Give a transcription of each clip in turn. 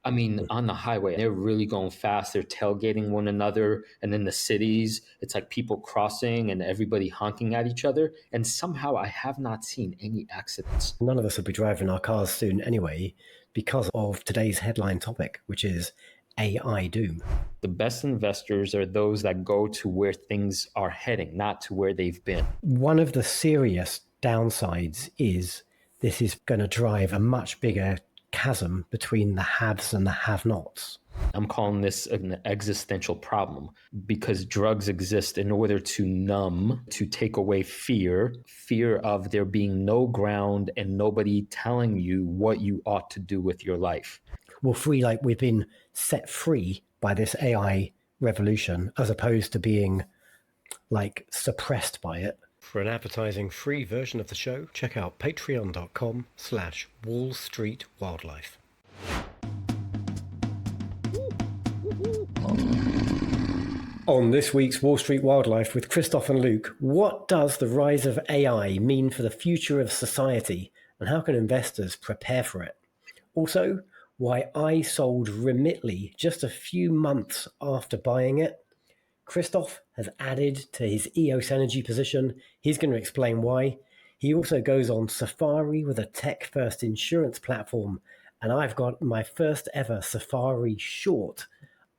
I mean, on the highway, they're really going fast. They're tailgating one another. And in the cities, it's like people crossing and everybody honking at each other. And somehow I have not seen any accidents. None of us will be driving our cars soon anyway, because of today's headline topic, which is AI doom. The best investors are those that go to where things are heading, not to where they've been. One of the serious downsides is this is going to drive a much bigger chasm between the haves and the have-nots. I'm calling this an existential problem because drugs exist in order to numb, to take away fear of there being no ground and nobody telling you what you ought to do with your life. Well, we've been set free by this AI revolution as opposed to being like suppressed by it. For an advertising-free version of the show, check out patreon.com/Wall Street Wildlife. On this week's Wall Street Wildlife with Krzysztof and Luke, what does the rise of AI mean for the future of society, and how can investors prepare for it? Also, why I sold Remitly just a few months after buying it. Krzysztof has added to his EOS Energy position. He's going to explain why. He also goes on safari with a tech-first insurance platform, and I've got my first ever safari short.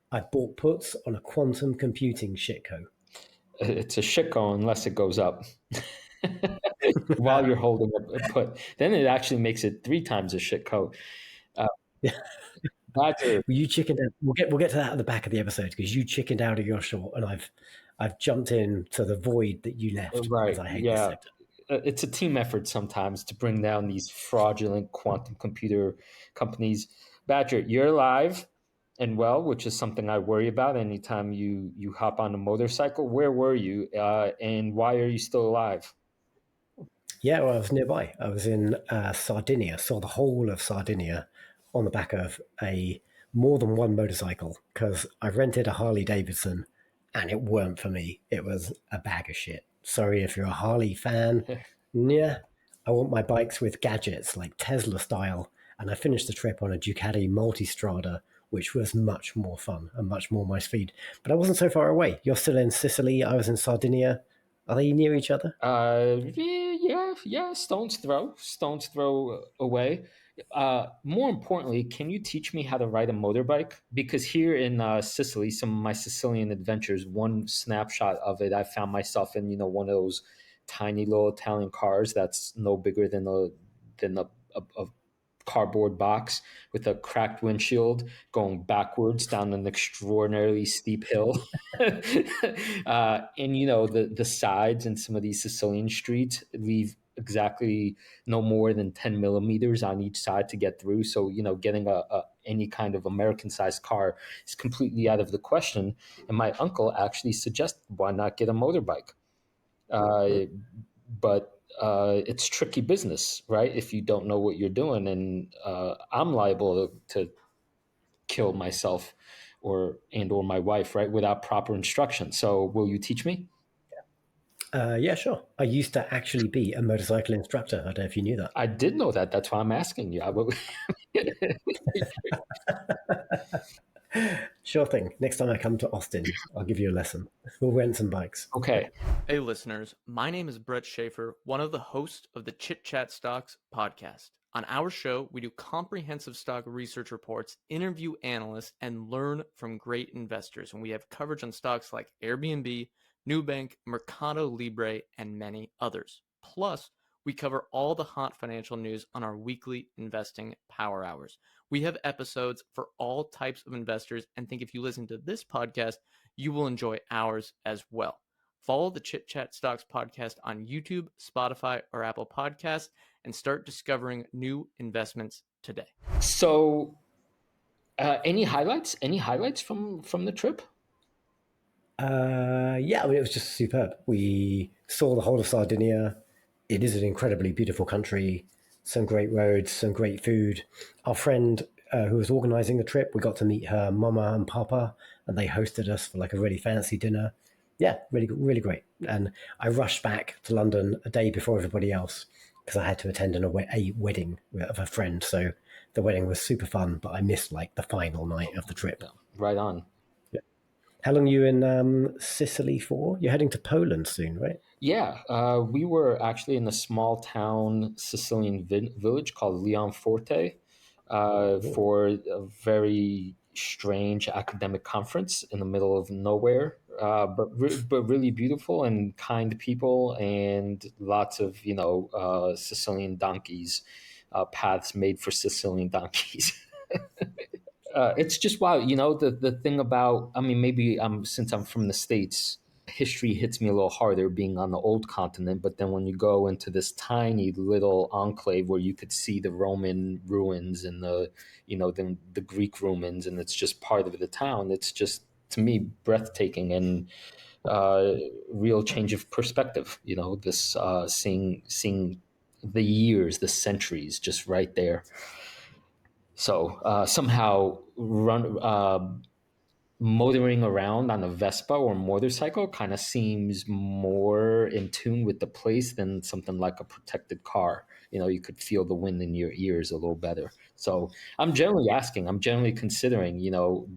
I bought puts on a quantum computing shitco. It's a shitco unless it goes up. While you're holding a put. Then it actually makes it 3 times a shitco. You chickened out. We'll get to that at the back of the episode because you chickened out of your short, and I've jumped in to the void that you left. Right? I hate this sector. It's a team effort sometimes to bring down these fraudulent quantum computer companies. Badger, you're alive and well, which is something I worry about anytime you hop on a motorcycle. Where were you, and why are you still alive? Yeah, well, I was nearby. I was in Sardinia, saw the whole of Sardinia on the back of more than one motorcycle because I rented a Harley Davidson and it weren't for me. It was a bag of shit. Sorry if you're a Harley fan. Yeah, I want my bikes with gadgets like Tesla style. And I finished the trip on a Ducati Multistrada, which was much more fun and much more my speed. But I wasn't so far away. You're still in Sicily. I was in Sardinia. Are they near each other? Yeah. Stone's throw away. More importantly, can you teach me how to ride a motorbike? Because here in Sicily, some of my Sicilian adventures, one snapshot of it, I found myself in one of those tiny little Italian cars that's no bigger than a cardboard box with a cracked windshield going backwards down an extraordinarily steep hill. And the sides in some of these Sicilian streets leave exactly no more than 10 millimeters on each side to get through. So, getting any kind of American sized car is completely out of the question. And my uncle actually suggested, why not get a motorbike? But it's tricky business, right? If you don't know what you're doing, and I'm liable to kill myself or my wife, right, without proper instruction. So will you teach me? Yeah, sure. I used to actually be a motorcycle instructor. I don't know if you knew that. I did know that. That's why I'm asking you. Sure thing. Next time I come to Austin, I'll give you a lesson. We'll rent some bikes. Okay. Hey, listeners. My name is Brett Schaefer, one of the hosts of the Chit Chat Stocks podcast. On our show, we do comprehensive stock research reports, interview analysts, and learn from great investors. And we have coverage on stocks like Airbnb, Nubank, Mercado Libre, and many others. Plus, we cover all the hot financial news on our weekly investing power hours. We have episodes for all types of investors, and think if you listen to this podcast, you will enjoy ours as well. Follow the Chit Chat Stocks podcast on YouTube, Spotify, or Apple Podcasts, and start discovering new investments today. So, any highlights? Any highlights from the trip? Yeah, I mean, it was just superb. We saw the whole of Sardinia. It is an incredibly beautiful country, some great roads, some great food. Our friend who was organizing the trip, we got to meet her mama and papa, and they hosted us for like a really fancy dinner. Yeah, really, really great. And I rushed back to London a day before everybody else because I had to attend a wedding of a friend. So the wedding was super fun, but I missed like the final night of the trip. Yeah, right on. Yeah. How long are you in Sicily for? You're heading to Poland soon, right? Yeah, we were actually in a small town Sicilian village called Leonforte Oh. for a very strange academic conference in the middle of nowhere, but really beautiful and kind people and lots of Sicilian donkeys, paths made for Sicilian donkeys. It's just wow, the thing about, I mean, maybe since I'm from the States, history hits me a little harder being on the old continent. But then when you go into this tiny little enclave where you could see the Roman ruins and the Greek ruins, and it's just part of the town, it's just to me breathtaking and uh, real change of perspective. This seeing the years, the centuries, just right there. So somehow motoring around on a Vespa or motorcycle kind of seems more in tune with the place than something like a protected car. You could feel the wind in your ears a little better. So I'm generally considering,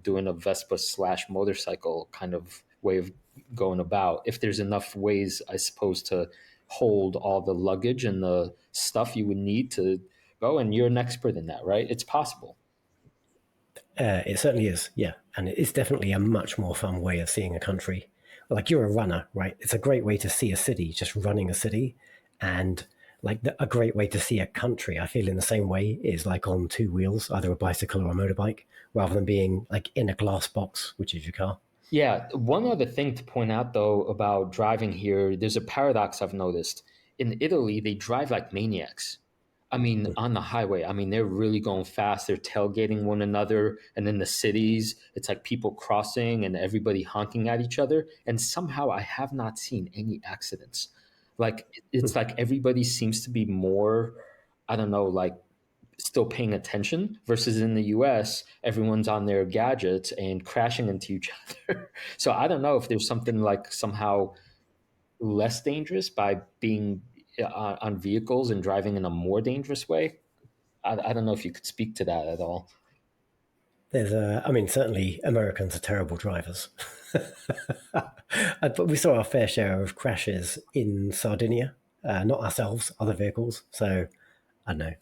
doing a Vespa slash motorcycle kind of way of going about. If there's enough ways, I suppose, to hold all the luggage and the stuff you would need to go. And you're an expert in that, right? It's possible. It certainly is, yeah. And it's definitely a much more fun way of seeing a country. Like you're a runner, right? It's a great way to see a city, just running a city. And like a great way to see a country, I feel in the same way, is like on two wheels, either a bicycle or a motorbike, rather than being like in a glass box, which is your car. Yeah, one other thing to point out though about driving here, there's a paradox I've noticed. In Italy, they drive like maniacs. I mean, on the highway, I mean, they're really going fast. They're tailgating one another. And in the cities, it's like people crossing and everybody honking at each other. And somehow I have not seen any accidents. Like, it's like everybody seems to be more, I don't know, like still paying attention versus in the US, everyone's on their gadgets and crashing into each other. So I don't know if there's something like somehow less dangerous by being on vehicles and driving in a more dangerous way. I don't know if you could speak to that at all. I mean, certainly Americans are terrible drivers. But we saw our fair share of crashes in Sardinia, not ourselves, other vehicles. So I don't know.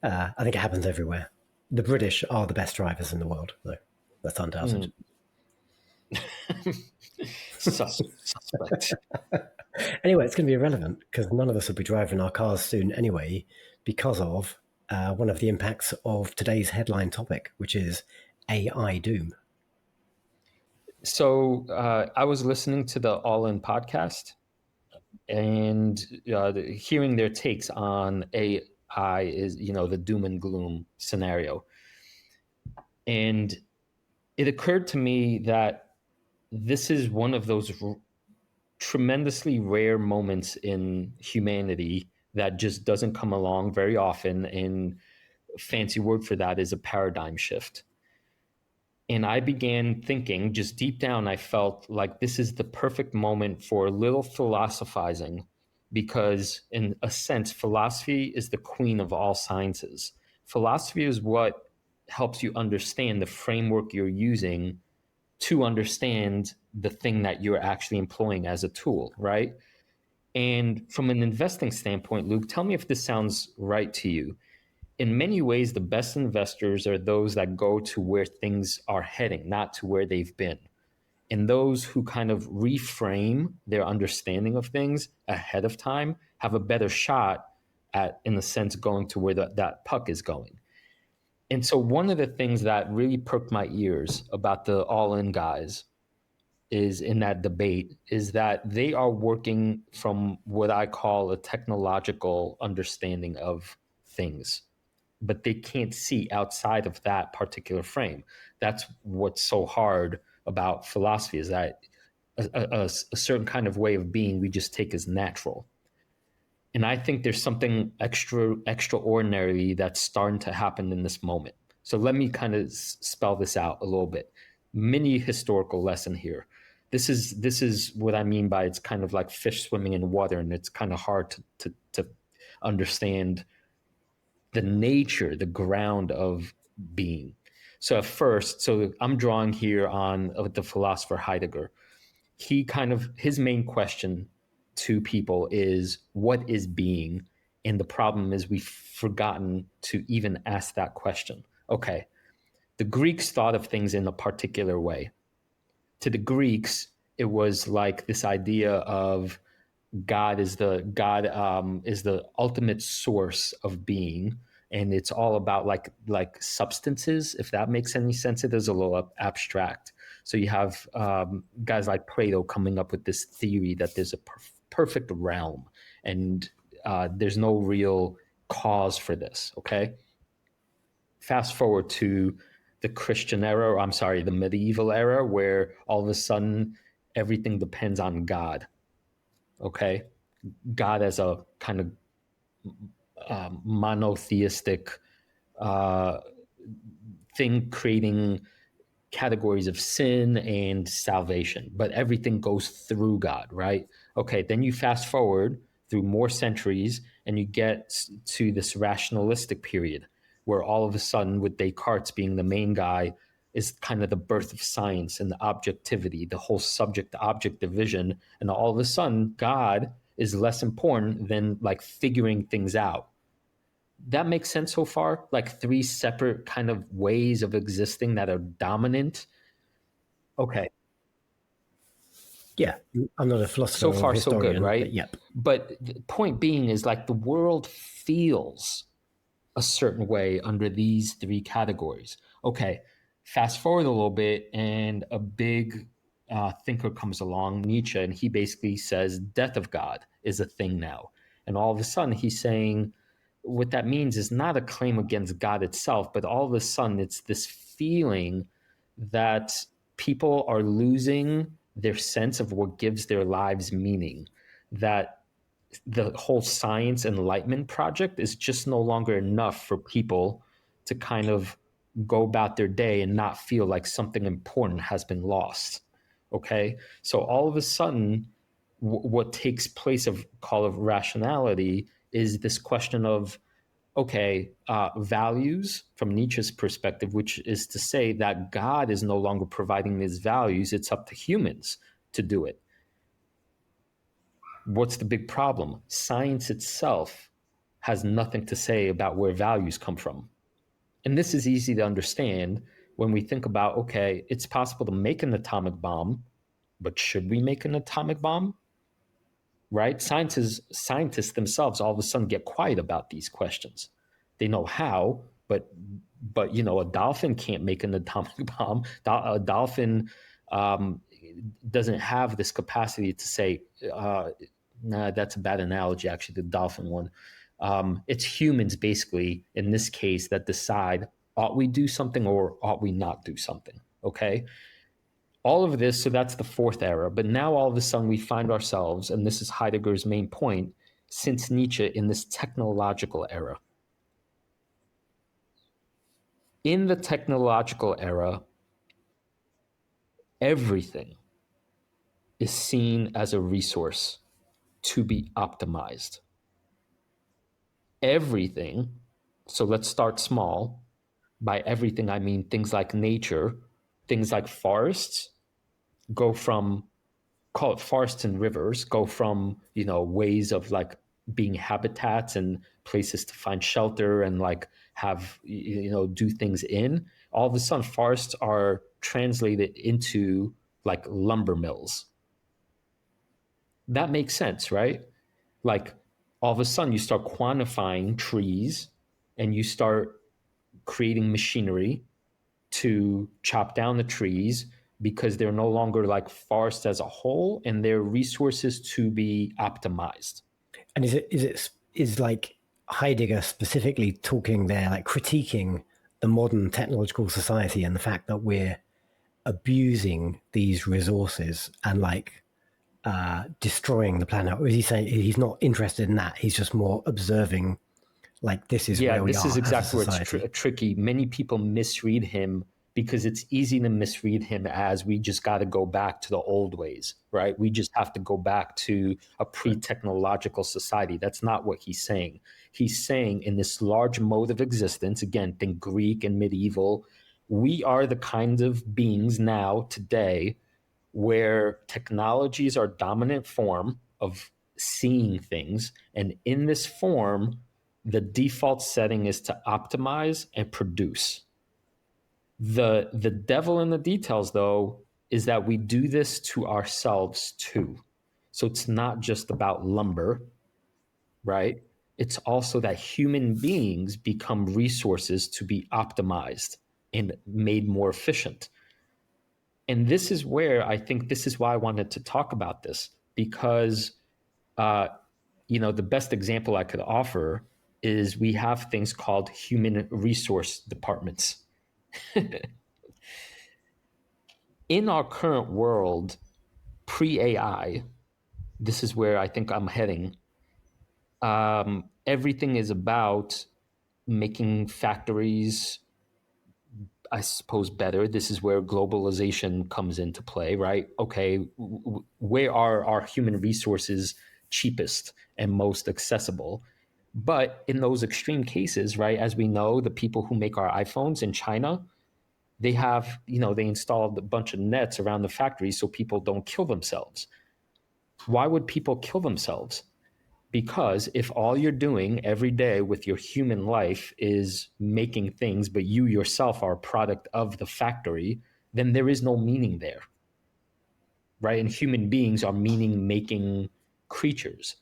I think it happens everywhere. The British are the best drivers in the world, though. That's undoubted. Suspect. Anyway, it's going to be irrelevant because none of us will be driving our cars soon anyway, because of one of the impacts of today's headline topic, which is AI doom. So I was listening to the All In podcast and hearing their takes on AI is, the doom and gloom scenario. And it occurred to me that this is one of those tremendously rare moments in humanity that just doesn't come along very often. And a fancy word for that is a paradigm shift. And I began thinking, just deep down, I felt like this is the perfect moment for a little philosophizing, because, in a sense, philosophy is the queen of all sciences. Philosophy is what helps you understand the framework you're using to understand the thing that you're actually employing as a tool, right? And from an investing standpoint, Luke, tell me if this sounds right to you. In many ways, the best investors are those that go to where things are heading, not to where they've been. And those who kind of reframe their understanding of things ahead of time have a better shot at, in a sense, going to where that puck is going. And so, one of the things that really perked my ears about the all in guys is in that debate is that they are working from what I call a technological understanding of things, but they can't see outside of that particular frame. That's what's so hard about philosophy, is that a certain kind of way of being we just take as natural. And I think there's something extraordinary that's starting to happen in this moment. So let me kind of spell this out a little bit. Mini historical lesson here. This is what I mean by it's kind of like fish swimming in water, and it's kind of hard to understand the nature, the ground of being. So at first, so I'm drawing here on the philosopher Heidegger. His main question to people is, what is being? And the problem is we've forgotten to even ask that question. Okay, the Greeks thought of things in a particular way. To the Greeks, it was like this idea of God is the ultimate source of being, and it's all about like substances. If that makes any sense, it is a little abstract. So you have guys like Plato coming up with this theory that there's a perfect realm, and there's no real cause for this. Okay, fast forward to the Christian era, or I'm sorry, the medieval era, where all of a sudden everything depends on God. Okay, God as a kind of monotheistic uh, thing, creating categories of sin and salvation, but everything goes through God, right? Okay, then you fast forward through more centuries and you get to this rationalistic period where all of a sudden, with Descartes being the main guy, is kind of the birth of science and the objectivity, the whole subject object division. And all of a sudden, God is less important than like figuring things out. That makes sense so far? Like three separate kind of ways of existing that are dominant. Okay. Yeah, I'm not a philosopher So or far, so good, historian, right? but yep. But the point being is like the world feels a certain way under these three categories. Okay, fast forward a little bit, and a big thinker comes along, Nietzsche, and he basically says death of God is a thing now. And all of a sudden, he's saying what that means is not a claim against God itself, but all of a sudden, it's this feeling that people are losing their sense of what gives their lives meaning, that the whole science enlightenment project is just no longer enough for people to kind of go about their day and not feel like something important has been lost. Okay, so all of a sudden what takes place of call of rationality is this question of okay, values from Nietzsche's perspective, which is to say that God is no longer providing these values, it's up to humans to do it. What's the big problem? Science itself has nothing to say about where values come from. And this is easy to understand when we think about okay, it's possible to make an atomic bomb, but should we make an atomic bomb? Right? Scientists themselves all of a sudden get quiet about these questions. They know how, but you know, a dolphin can't make an atomic bomb. A dolphin doesn't have this capacity to say, nah, that's a bad analogy, actually, the dolphin one. It's humans, basically, in this case, that decide, ought we do something or ought we not do something, okay? All of this, so that's the fourth era. But now all of a sudden we find ourselves, and this is Heidegger's main point, since Nietzsche, in this technological era. In the technological era, everything is seen as a resource to be optimized. Everything, so let's start small. By everything, I mean things like nature, things like forests, go from, call it forests and rivers, go from, you know, ways of like being habitats and places to find shelter and like have, you know, do things in. All of a sudden, forests are translated into like lumber mills. That makes sense, right? Like all of a sudden you start quantifying trees and you start creating machinery to chop down the trees because they're no longer like forests as a whole and they're resources to be optimized. And is like Heidegger specifically talking there, like critiquing the modern technological society and the fact that we're abusing these resources and like destroying the planet? Or is he saying he's not interested in that? He's just more observing, like this is where we are. This is exactly where it's tricky. Many people misread him because it's easy to misread him as we just got to go back to the old ways, right? We just have to go back to a pre-technological society. That's not what he's saying. He's saying in this large mode of existence, again, think Greek and medieval, we are the kinds of beings now today where technologies are dominant form of seeing things. And in this form, the default setting is to optimize and produce. The devil in the details, though, is that we do this to ourselves too. So it's not just about lumber, right? It's also that human beings become resources to be optimized and made more efficient. And this is where I think this is why I wanted to talk about this, because the best example I could offer is we have things called human resource departments. In our current world, pre-AI, this is where I think I'm heading. Everything is about making factories, I suppose, better. This is where globalization comes into play, right? Okay, where are our human resources cheapest and most accessible? But in those extreme cases, right, as we know, the people who make our iPhones in China, they have, they installed a bunch of nets around the factory so people don't kill themselves. Why would people kill themselves? Because if all you're doing every day with your human life is making things, but you yourself are a product of the factory, then there is no meaning there, right? And human beings are meaning making creatures.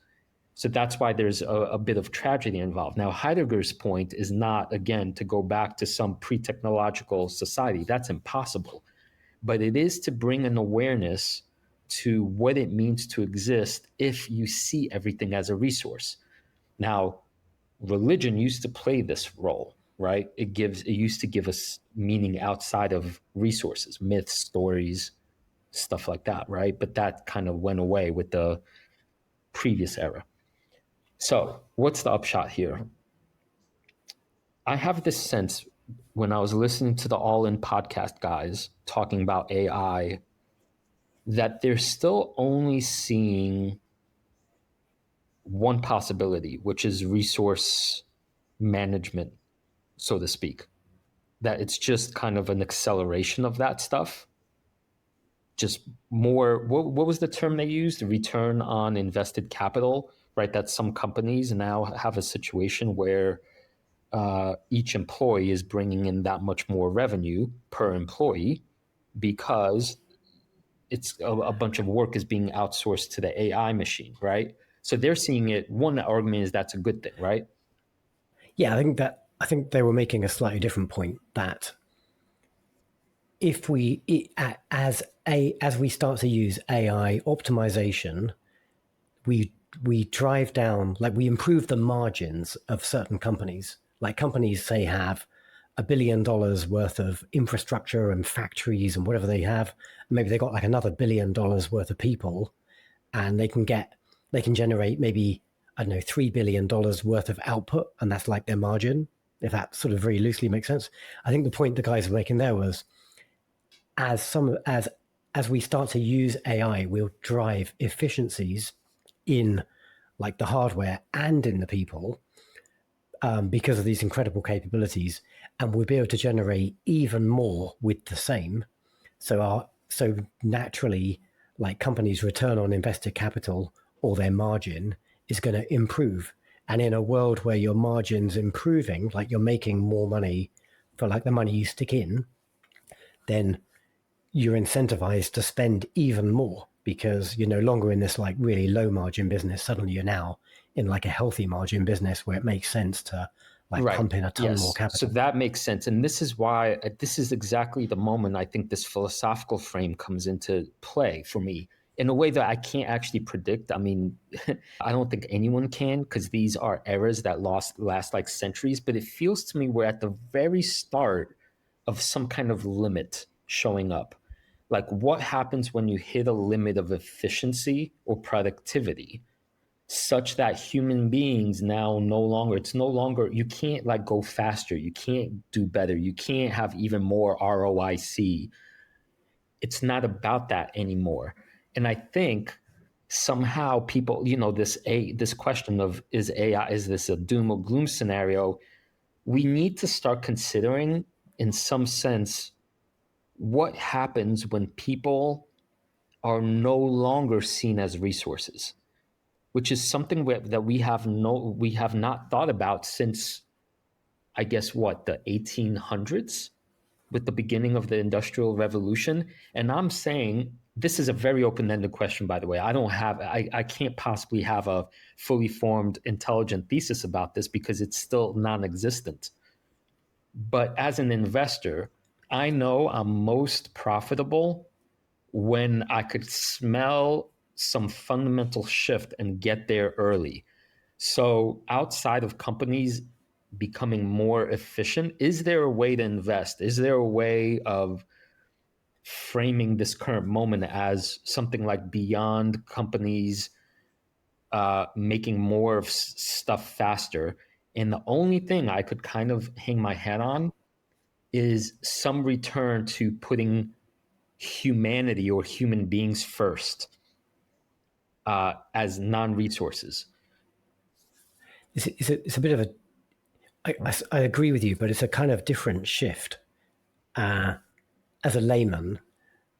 So that's why there's a bit of tragedy involved. Now, Heidegger's point is not, again, to go back to some pre-technological society. That's impossible. But it is to bring an awareness to what it means to exist if you see everything as a resource. Now, religion used to play this role, right? It used to give us meaning outside of resources, myths, stories, stuff like that, right? But that kind of went away with the previous era. So, what's the upshot here? I have this sense when I was listening to the All In podcast guys talking about AI that they're still only seeing one possibility, which is resource management, so to speak. That it's just kind of an acceleration of that stuff. Just more, what was the term they used? The return on invested capital, right? That some companies now have a situation where each employee is bringing in that much more revenue per employee because it's a bunch of work is being outsourced to the AI machine, right? So they're seeing it. One argument is that's a good thing, right? Yeah, I think they were making a slightly different point that if as we start to use AI optimization, we drive down, like we improve the margins of certain companies. Like companies say have $1 billion worth of infrastructure and factories and whatever they have. Maybe they got like another $1 billion worth of people, and they can generate maybe, I don't know, $3 billion worth of output, and that's like their margin, if that sort of very loosely makes sense. I think the point the guys were making there was as we start to use AI, we'll drive efficiencies in like the hardware and in the people, because of these incredible capabilities, and we'll be able to generate even more with the same. So naturally, like companies' return on invested capital or their margin is going to improve. And in a world where your margin's improving, like you're making more money for like the money you stick in, then you're incentivized to spend even more because you're no longer in this like really low margin business. Suddenly you're now in like a healthy margin business where it makes sense to like pump in a ton more capital. So that makes sense. And this is why this is exactly the moment I think this philosophical frame comes into play for me in a way that I can't actually predict. I mean, I don't think anyone can, because these are eras that last like centuries, but it feels to me we're at the very start of some kind of limit showing up. Like what happens when you hit a limit of efficiency or productivity? such that human beings now it's no longer, you can't like go faster, you can't do better, you can't have even more ROIC. It's not about that anymore. And I think somehow people, this question of is AI, is this a doom or gloom scenario? We need to start considering, in some sense, what happens when people are no longer seen as resources, which is something that we have not thought about since, I guess, the 1800s, with the beginning of the Industrial Revolution. And I'm saying this is a very open-ended question, by the way. I can't possibly have a fully formed, intelligent thesis about this because it's still non-existent. But as an investor, I know I'm most profitable when I could smell some fundamental shift and get there early. So outside of companies becoming more efficient, is there a way to invest? Is there a way of framing this current moment as something like beyond companies making more of stuff faster? And the only thing I could kind of hang my head on is some return to putting humanity or human beings first as non-resources. It's a bit of a. I agree with you, but it's a kind of different shift. As a layman,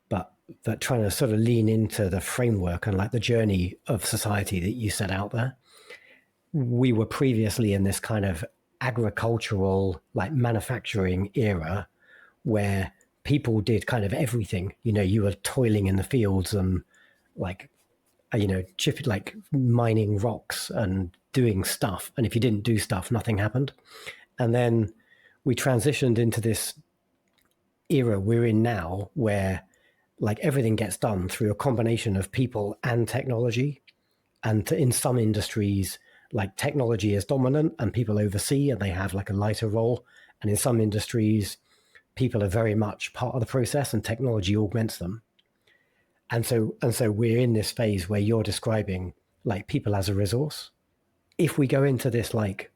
but trying to sort of lean into the framework and like the journey of society that you set out there. We were previously in this kind of agricultural, like manufacturing era where people did kind of everything. You were toiling in the fields and like, like mining rocks and doing stuff. And if you didn't do stuff, nothing happened. And then we transitioned into this era we're in now where like everything gets done through a combination of people and technology. And in some industries, like technology is dominant and people oversee and they have like a lighter role. And in some industries, people are very much part of the process and technology augments them. And so we're in this phase where you're describing like people as a resource. If we go into this, like,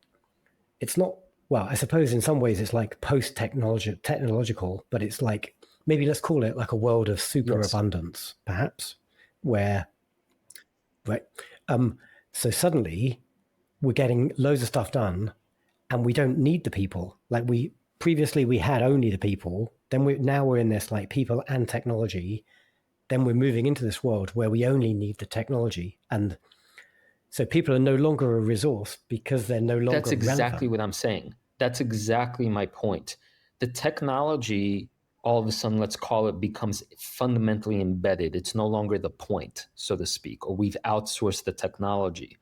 it's not, well, I suppose in some ways it's like technological, but it's like, maybe let's call it like a world of superabundance, perhaps, where, right? So suddenly we're getting loads of stuff done and we don't need the people. Like previously we had only the people, then we're in this like people and technology. Then we're moving into this world where we only need the technology. And so people are no longer a resource because they're no longer That's exactly relevant. what I'm saying. That's exactly my point. The technology, all of a sudden, let's call it, becomes fundamentally embedded. It's no longer the point, so to speak, or we've outsourced the technology.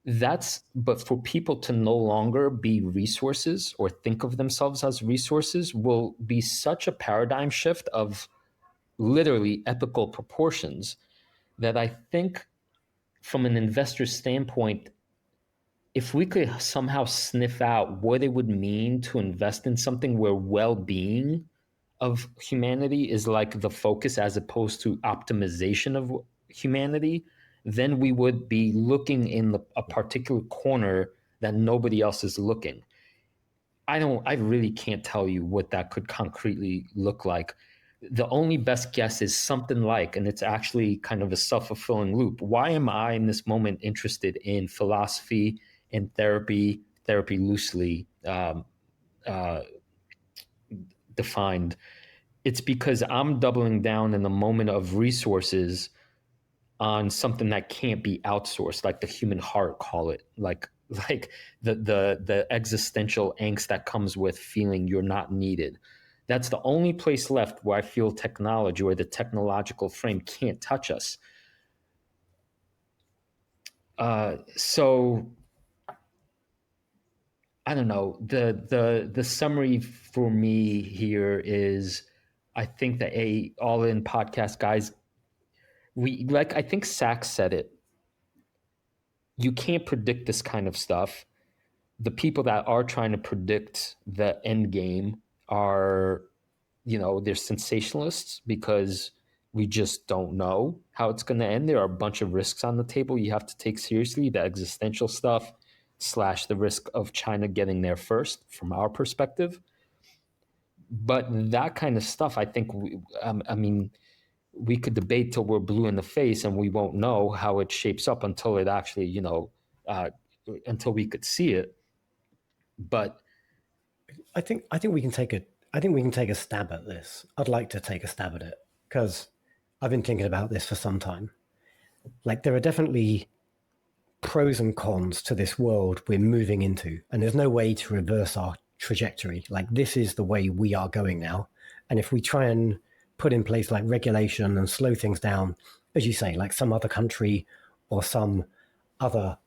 But for people to no longer be resources or think of themselves as resources will be such a paradigm shift of literally epical proportions that I think from an investor standpoint, if we could somehow sniff out what it would mean to invest in something where well-being of humanity is like the focus as opposed to optimization of humanity, then we would be looking in a particular corner that nobody else is looking. I really can't tell you what that could concretely look like. The only best guess is something like, and it's actually kind of a self-fulfilling loop. Why am I in this moment interested in philosophy and therapy loosely defined? It's because I'm doubling down in the moment of resources on something that can't be outsourced, like the human heart, call it, like the existential angst that comes with feeling you're not needed. That's the only place left where I feel technology or the technological frame can't touch us. So I don't know. The summary for me here is, I think the All In podcast guys, I think Sachs said it. You can't predict this kind of stuff. The people that are trying to predict the end game are, they're sensationalists because we just don't know how it's going to end. There are a bunch of risks on the table you have to take seriously, the existential stuff / the risk of China getting there first from our perspective. But that kind of stuff, I think, I mean, we could debate till we're blue in the face, and we won't know how it shapes up until it actually, until we could see it. But I think we can take a stab at this. I'd like to take a stab at it because I've been thinking about this for some time. Like, there are definitely pros and cons to this world we're moving into, and there's no way to reverse our trajectory. Like, this is the way we are going now, and if we try and put in place like regulation and slow things down, as you say, like some other country or some other,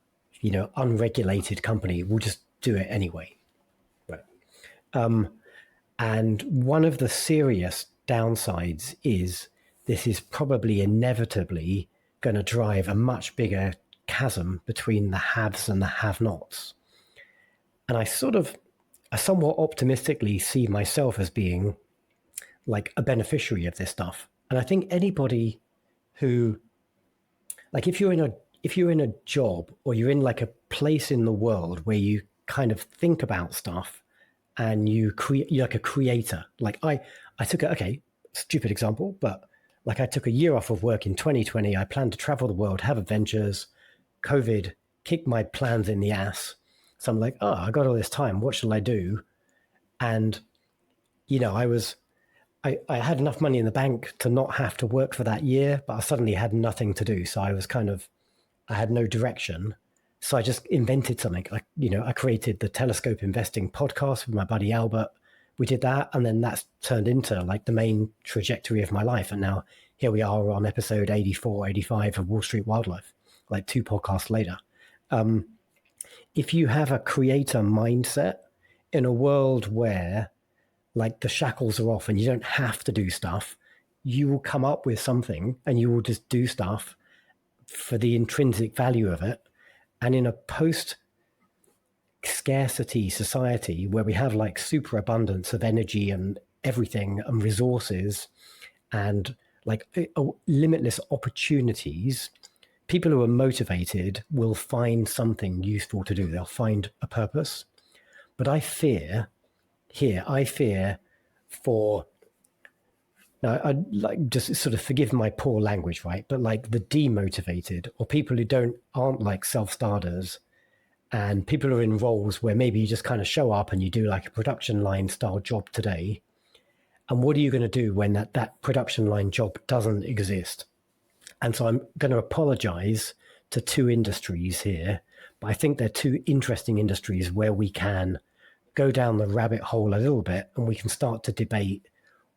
unregulated company will just do it anyway. Right. And one of the serious downsides is this is probably inevitably going to drive a much bigger chasm between the haves and the have-nots. And I somewhat optimistically see myself as being like a beneficiary of this stuff. And I think anybody who, like, if you're in a job or you're in like a place in the world where you kind of think about stuff and you're like a creator. Like I took stupid example, but like I took a year off of work in 2020. I planned to travel the world, have adventures. COVID kicked my plans in the ass. So I'm like, oh, I got all this time. What shall I do? And, I had enough money in the bank to not have to work for that year, but I suddenly had nothing to do. So I had no direction. So I just invented something. I created the Telescope Investing podcast with my buddy Albert. We did that, and then that's turned into like the main trajectory of my life. And now here we are on episode 84, 85 of Wall Street Wildlife, like 2 podcasts later. If you have a creator mindset in a world where like the shackles are off and you don't have to do stuff, you will come up with something and you will just do stuff for the intrinsic value of it. And in a post-scarcity society where we have like super abundance of energy and everything and resources and like limitless opportunities, people who are motivated will find something useful to do. They'll find a purpose. But I fear for, now I'd like just sort of forgive my poor language, right? But like the demotivated or people who aren't like self-starters and people who are in roles where maybe you just kind of show up and you do like a production line style job today. And what are you going to do when that production line job doesn't exist? And so I'm going to apologize to 2 industries here, but I think they're 2 interesting industries where we can go down the rabbit hole a little bit and we can start to debate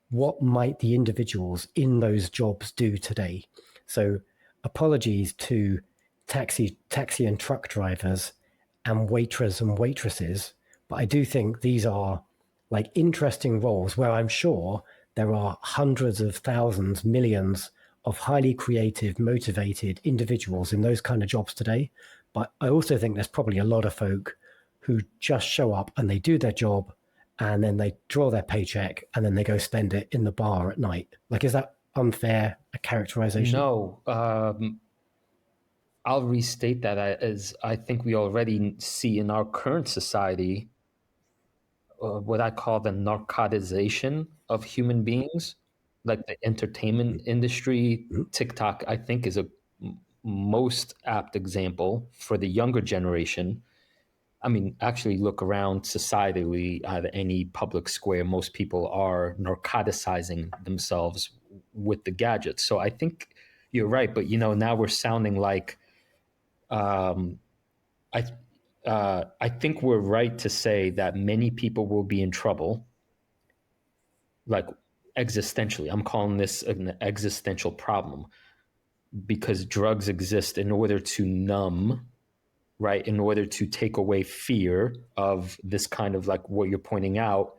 what might the individuals in those jobs do today. So apologies to taxi and truck drivers and waiters and waitresses, but I do think these are like interesting roles where I'm sure there are hundreds of thousands, millions of highly creative, motivated individuals in those kind of jobs today. But I also think there's probably a lot of folk who just show up and they do their job and then they draw their paycheck and then they go spend it in the bar at night. Like, is that unfair a characterization? No, I'll restate that as I think we already see in our current society what I call the narcotization of human beings, like the entertainment industry. TikTok, I think, is a most apt example for the younger generation. I mean, actually look around societally at any public square, most people are narcoticizing themselves with the gadgets. So I think you're right, but now we're sounding like I think we're right to say that many people will be in trouble, like existentially. I'm calling this an existential problem because drugs exist in order to numb, right? In order to take away fear of this kind of like what you're pointing out,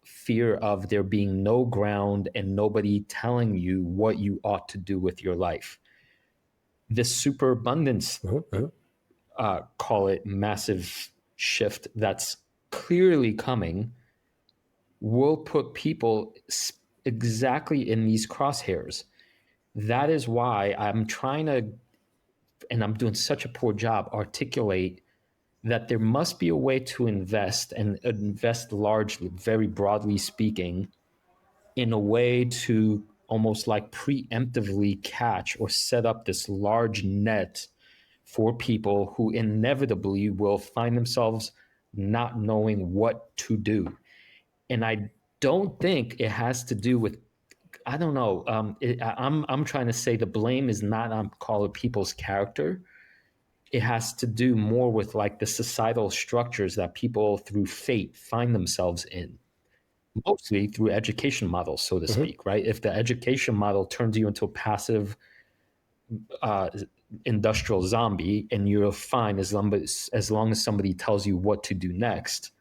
fear of there being no ground and nobody telling you what you ought to do with your life. This superabundance, call it massive shift that's clearly coming, will put people exactly in these crosshairs. That is why I'm trying to, and I'm doing such a poor job, articulate that there must be a way to invest and invest largely, very broadly speaking, in a way to almost like preemptively catch or set up this large net for people who inevitably will find themselves not knowing what to do. And I don't think it has to do with, I don't know. I'm trying to say the blame is not on call it people's character. It has to do more with like the societal structures that people through fate find themselves in, mostly through education models, so to Mhm. speak, right? If the education model turns you into a passive uh, industrial zombie and you're fine as long as somebody tells you what to do next,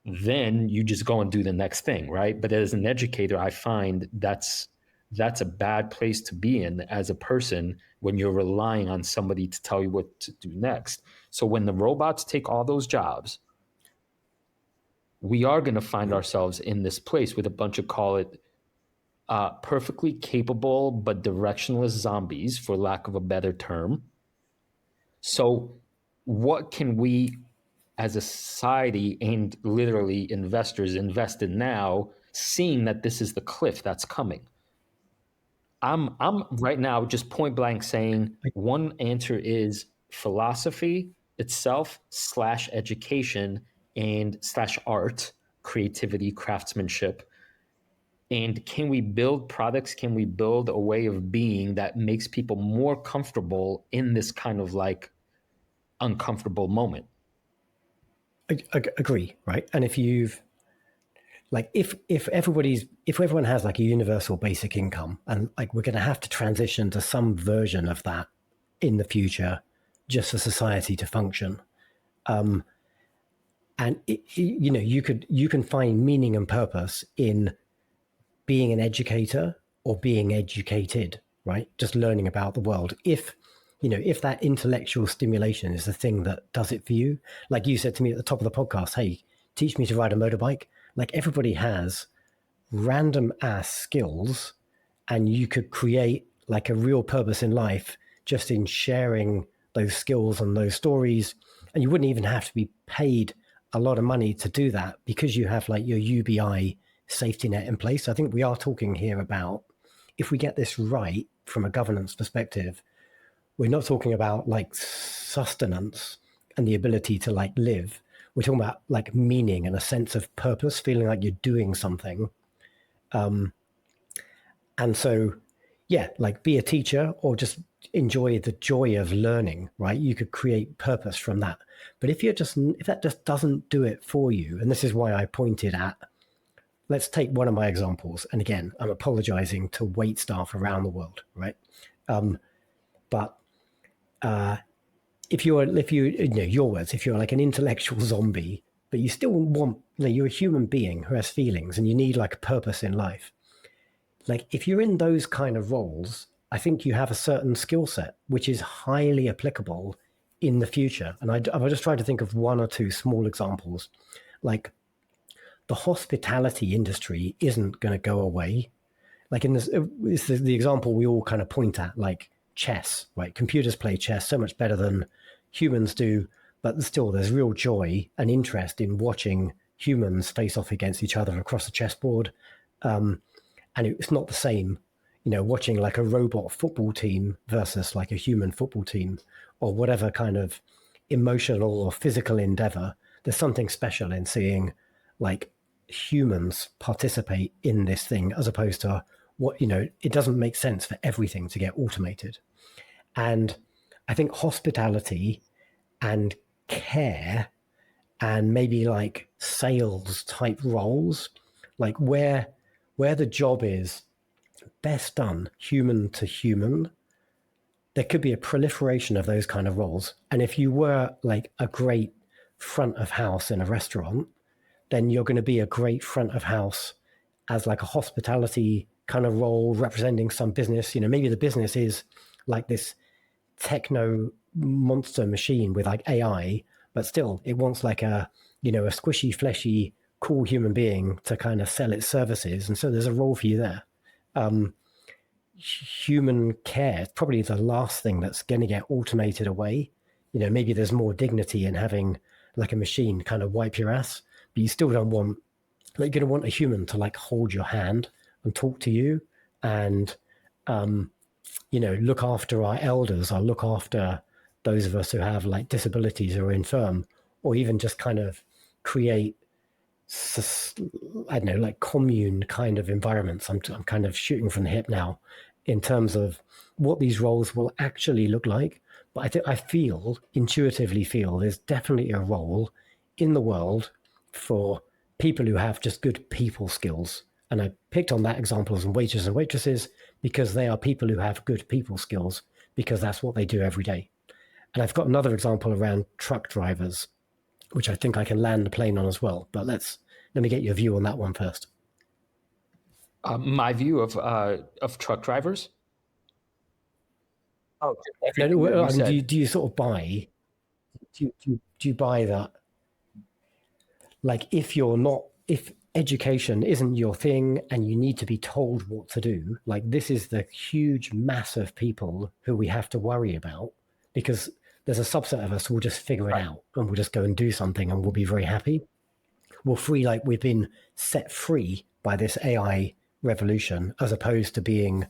then you just go and do the next thing, right? But as an educator, I find that's a bad place to be in as a person when you're relying on somebody to tell you what to do next. So when the robots take all those jobs, we are going to find ourselves in this place with a bunch of, call it, perfectly capable but directionless zombies, for lack of a better term. So, what can we as a society and literally investors invest in now, seeing that this is the cliff that's coming? I'm right now just point blank saying one answer is philosophy itself slash education and slash art, creativity, craftsmanship. And can we build products? Can we build a way of being that makes people more comfortable in this kind of like uncomfortable moment? Agree, right? And if you've like if everyone has like a universal basic income, and like we're going to have to transition to some version of that in the future just for society to function. And you can find meaning and purpose in being an educator or being educated, right? Just learning about the world. If that intellectual stimulation is the thing that does it for you, like you said to me at the top of the podcast, hey, teach me to ride a motorbike. Like everybody has random ass skills, and you could create like a real purpose in life just in sharing those skills and those stories. And you wouldn't even have to be paid a lot of money to do that because you have like your UBI safety net in place. I think we are talking here about, if we get this right from a governance perspective, we're not talking about like sustenance and the ability to like live. We're talking about like meaning and a sense of purpose, feeling like you're doing something. And so, yeah, like be a teacher or just enjoy the joy of learning, right? You could create purpose from that. But if that just doesn't do it for you, and this is why I pointed at, let's take one of my examples. And again, I'm apologizing to wait staff around the world, right? But if you know your words, if you're like an intellectual zombie, but you still want, you're a human being who has feelings and you need like a purpose in life, like if you're in those kind of roles, I think you have a certain skill set which is highly applicable in the future. And I just tried to think of one or two small examples. Like the hospitality industry isn't going to go away. Like in this, it's the example we all kind of point at, like chess, right? Computers play chess so much better than humans do, but still there's real joy and interest in watching humans face off against each other across a chessboard. And it's not the same, watching like a robot football team versus like a human football team or whatever kind of emotional or physical endeavor. There's something special in seeing like humans participate in this thing as opposed to it doesn't make sense for everything to get automated. And I think hospitality and care and maybe like sales type roles, like where the job is best done human to human, there could be a proliferation of those kind of roles. And if you were like a great front of house in a restaurant, then you're going to be a great front of house as like a hospitality kind of role representing some business. Maybe the business is like this techno monster machine with like AI, but still it wants like a squishy, fleshy cool human being to kind of sell its services. And so there's a role for you there. Human care is probably the last thing that's going to get automated away. Maybe there's more dignity in having like a machine kind of wipe your ass, but you still don't want, like, you're going to want a human to like hold your hand and talk to you and, look after our elders or look after those of us who have like disabilities or infirm, or even just kind of create, I don't know, like commune kind of environments. I'm kind of shooting from the hip now in terms of what these roles will actually look like. But I intuitively feel there's definitely a role in the world for people who have just good people skills. And I picked on that example as waiters and waitresses because they are people who have good people skills because that's what they do every day. And I've got another example around truck drivers, which I think I can land the plane on as well. But let me get your view on that one first. My view of truck drivers. Oh, do you sort of buy? Do you buy that? Like, if education isn't your thing and you need to be told what to do, like this is the huge mass of people who we have to worry about, because there's a subset of us who will just figure it out and we'll just go and do something and we'll be very happy. We've been set free by this AI revolution as opposed to being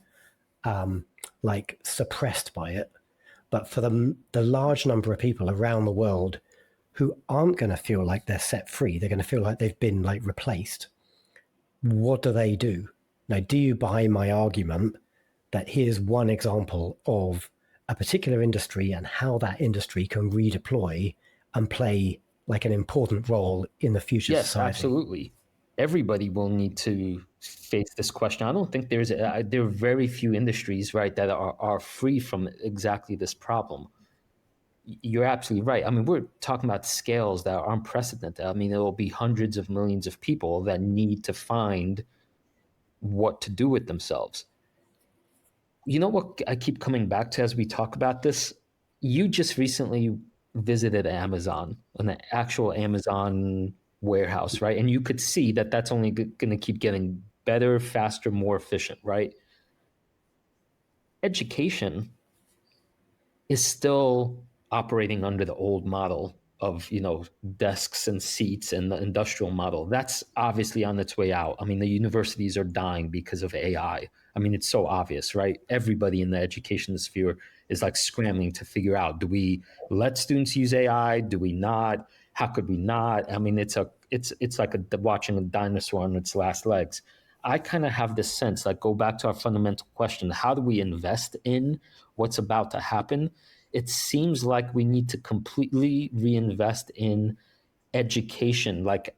like suppressed by it. But for the large number of people around the world who aren't going to feel like they're set free, they're going to feel like they've been like replaced. What do they do? Now, do you buy my argument that here's one example of a particular industry and how that industry can redeploy and play like an important role in the future society? Yes, absolutely. Everybody will need to face this question. I don't think there are very few industries, right, that are free from exactly this problem. You're absolutely right. I mean, we're talking about scales that are unprecedented. I mean, there will be hundreds of millions of people that need to find what to do with themselves. You know what I keep coming back to as we talk about this? You just recently visited Amazon, an actual Amazon warehouse, right? And you could see that that's only going to keep getting better, faster, more efficient, right? Education is still operating under the old model of, desks and seats and the industrial model. That's obviously on its way out. I mean, the universities are dying because of AI. I mean, it's so obvious, right? Everybody in the education sphere is like scrambling to figure out, do we let students use AI? Do we not? How could we not? I mean, it's like watching a dinosaur on its last legs. I kind of have this sense, like, go back to our fundamental question: how do we invest in what's about to happen? It seems like we need to completely reinvest in education, like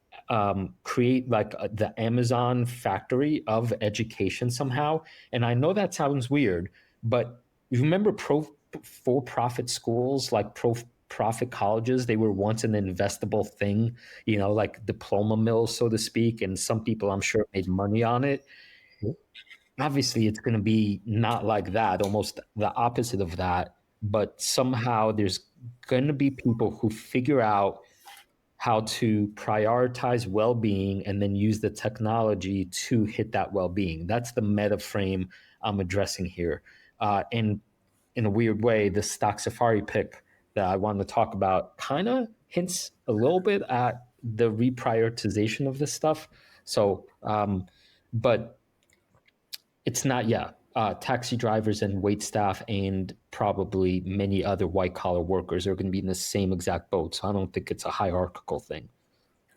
create like the Amazon factory of education somehow. And I know that sounds weird, but you remember for-profit schools, like profit colleges? They were once an investable thing, like diploma mills, so to speak. And some people, I'm sure, made money on it. Obviously, it's going to be not like that, almost the opposite of that. But somehow there's going to be people who figure out how to prioritize well-being and then use the technology to hit that well-being. That's the meta frame I'm addressing here. And in a weird way, the stock safari pick that I want to talk about kind of hints a little bit at the reprioritization of this stuff. So, but it's not yet. Taxi drivers and wait staff and probably many other white collar workers are going to be in the same exact boat. So I don't think it's a hierarchical thing.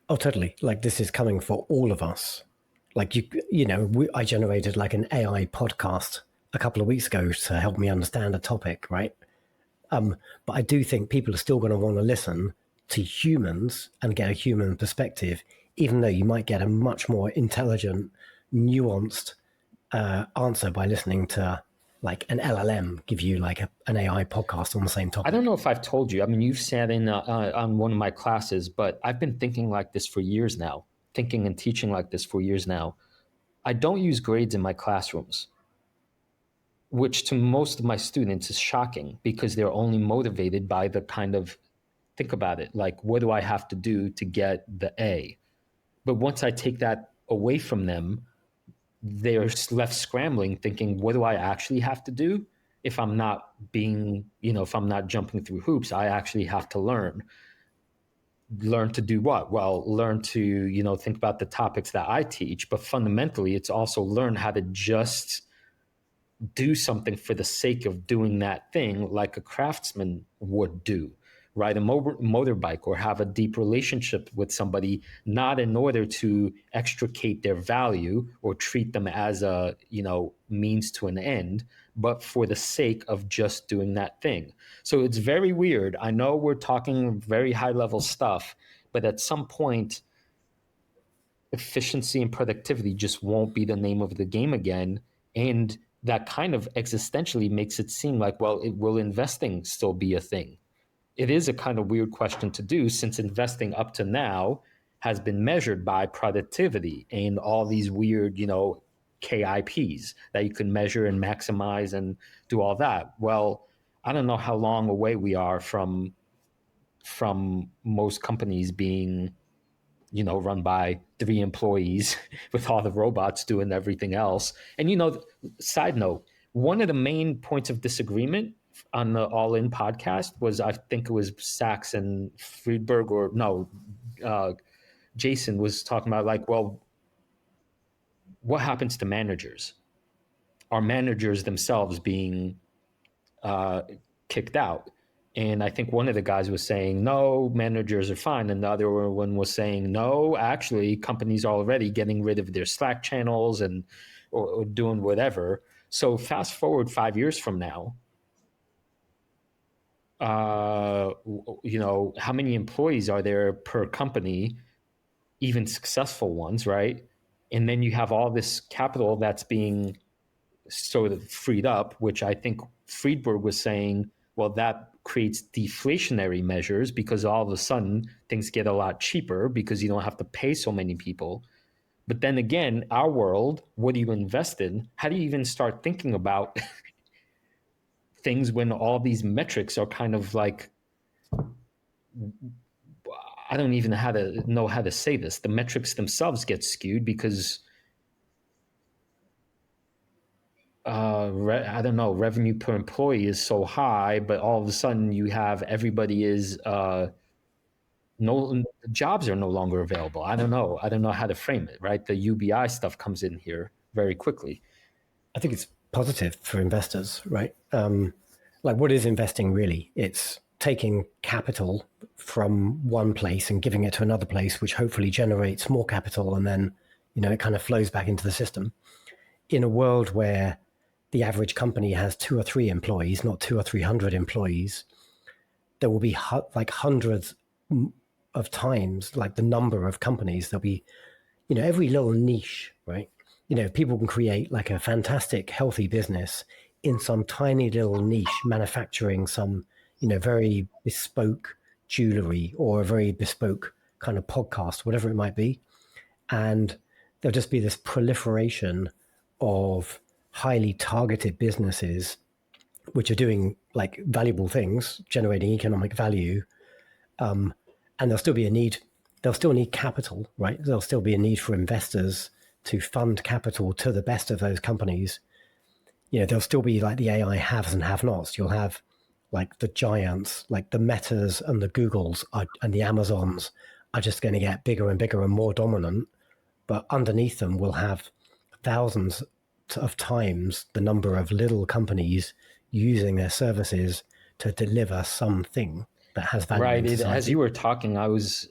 Oh, totally. Like, this is coming for all of us. Like, I generated like an AI podcast a couple of weeks ago to help me understand a topic, right? But I do think people are still going to want to listen to humans and get a human perspective, even though you might get a much more intelligent, nuanced answer by listening to like an LLM give you like an AI podcast on the same topic. I don't know if I've told you. I mean, you've sat in on one of my classes, but I've been thinking like this for years now, thinking and teaching like this for years now. I don't use grades in my classrooms, which to most of my students is shocking because they're only motivated by the kind of, think about it, like, what do I have to do to get the A? But once I take that away from them, they're left scrambling, thinking, what do I actually have to do? If I'm not being, if I'm not jumping through hoops, I actually have to learn to do what? Well, learn to, think about the topics that I teach, but fundamentally it's also learn how to just do something for the sake of doing that thing, like a craftsman would do. Ride a motorbike or have a deep relationship with somebody, not in order to extricate their value or treat them as a means to an end, but for the sake of just doing that thing. So it's very weird. I know we're talking very high level stuff, but at some point efficiency and productivity just won't be the name of the game again. And that kind of existentially makes it seem like, well, will investing still be a thing? It is a kind of weird question to do, since investing up to now has been measured by productivity and all these weird, KIPs that you can measure and maximize and do all that. Well, I don't know how long away we are from most companies being run by 3 employees with all the robots doing everything else. And, side note, one of the main points of disagreement on the All In podcast was, I think it was Sachs and Friedberg, or no, Jason was talking about, like, well, what happens to managers? Are managers themselves being kicked out? And I think one of the guys was saying, no, managers are fine. And the other one was saying, no, actually, companies are already getting rid of their Slack channels and or doing whatever. So fast forward 5 years from now, how many employees are there per company, even successful ones, right? And then you have all this capital that's being sort of freed up, which I think Friedberg was saying, well, that creates deflationary measures, because all of a sudden things get a lot cheaper because you don't have to pay so many people. But then again, our world, what do you invest in? How do you even start thinking about things when all these metrics are kind of like, I don't even know how to say this. The metrics themselves get skewed because I don't know, revenue per employee is so high, but all of a sudden you have everybody is no jobs are no longer available. I don't know how to frame it. Right, the UBI stuff comes in here very quickly. I think it's positive for investors, right? Like, what is investing really? It's taking capital from one place and giving it to another place, which hopefully generates more capital, and then it kind of flows back into the system. In a world where the average company has 2 or 3 employees, not 200 or 300 employees, there will be like hundreds of times like the number of companies. There'll be, every little niche, right? People can create like a fantastic, healthy business in some tiny little niche, manufacturing some, very bespoke jewelry or a very bespoke kind of podcast, whatever it might be. And there'll just be this proliferation of highly targeted businesses which are doing like valuable things, generating economic value. And there'll still be a need. They'll still need capital, right? There'll still be a need for investors to fund capital to the best of those companies. There'll still be like the AI haves and have-nots. You'll have like the giants, like the Metas and the Googles and the Amazons are just going to get bigger and bigger and more dominant. But underneath them, we'll have thousands of times the number of little companies using their services to deliver something that has value. Right. As you were talking, I was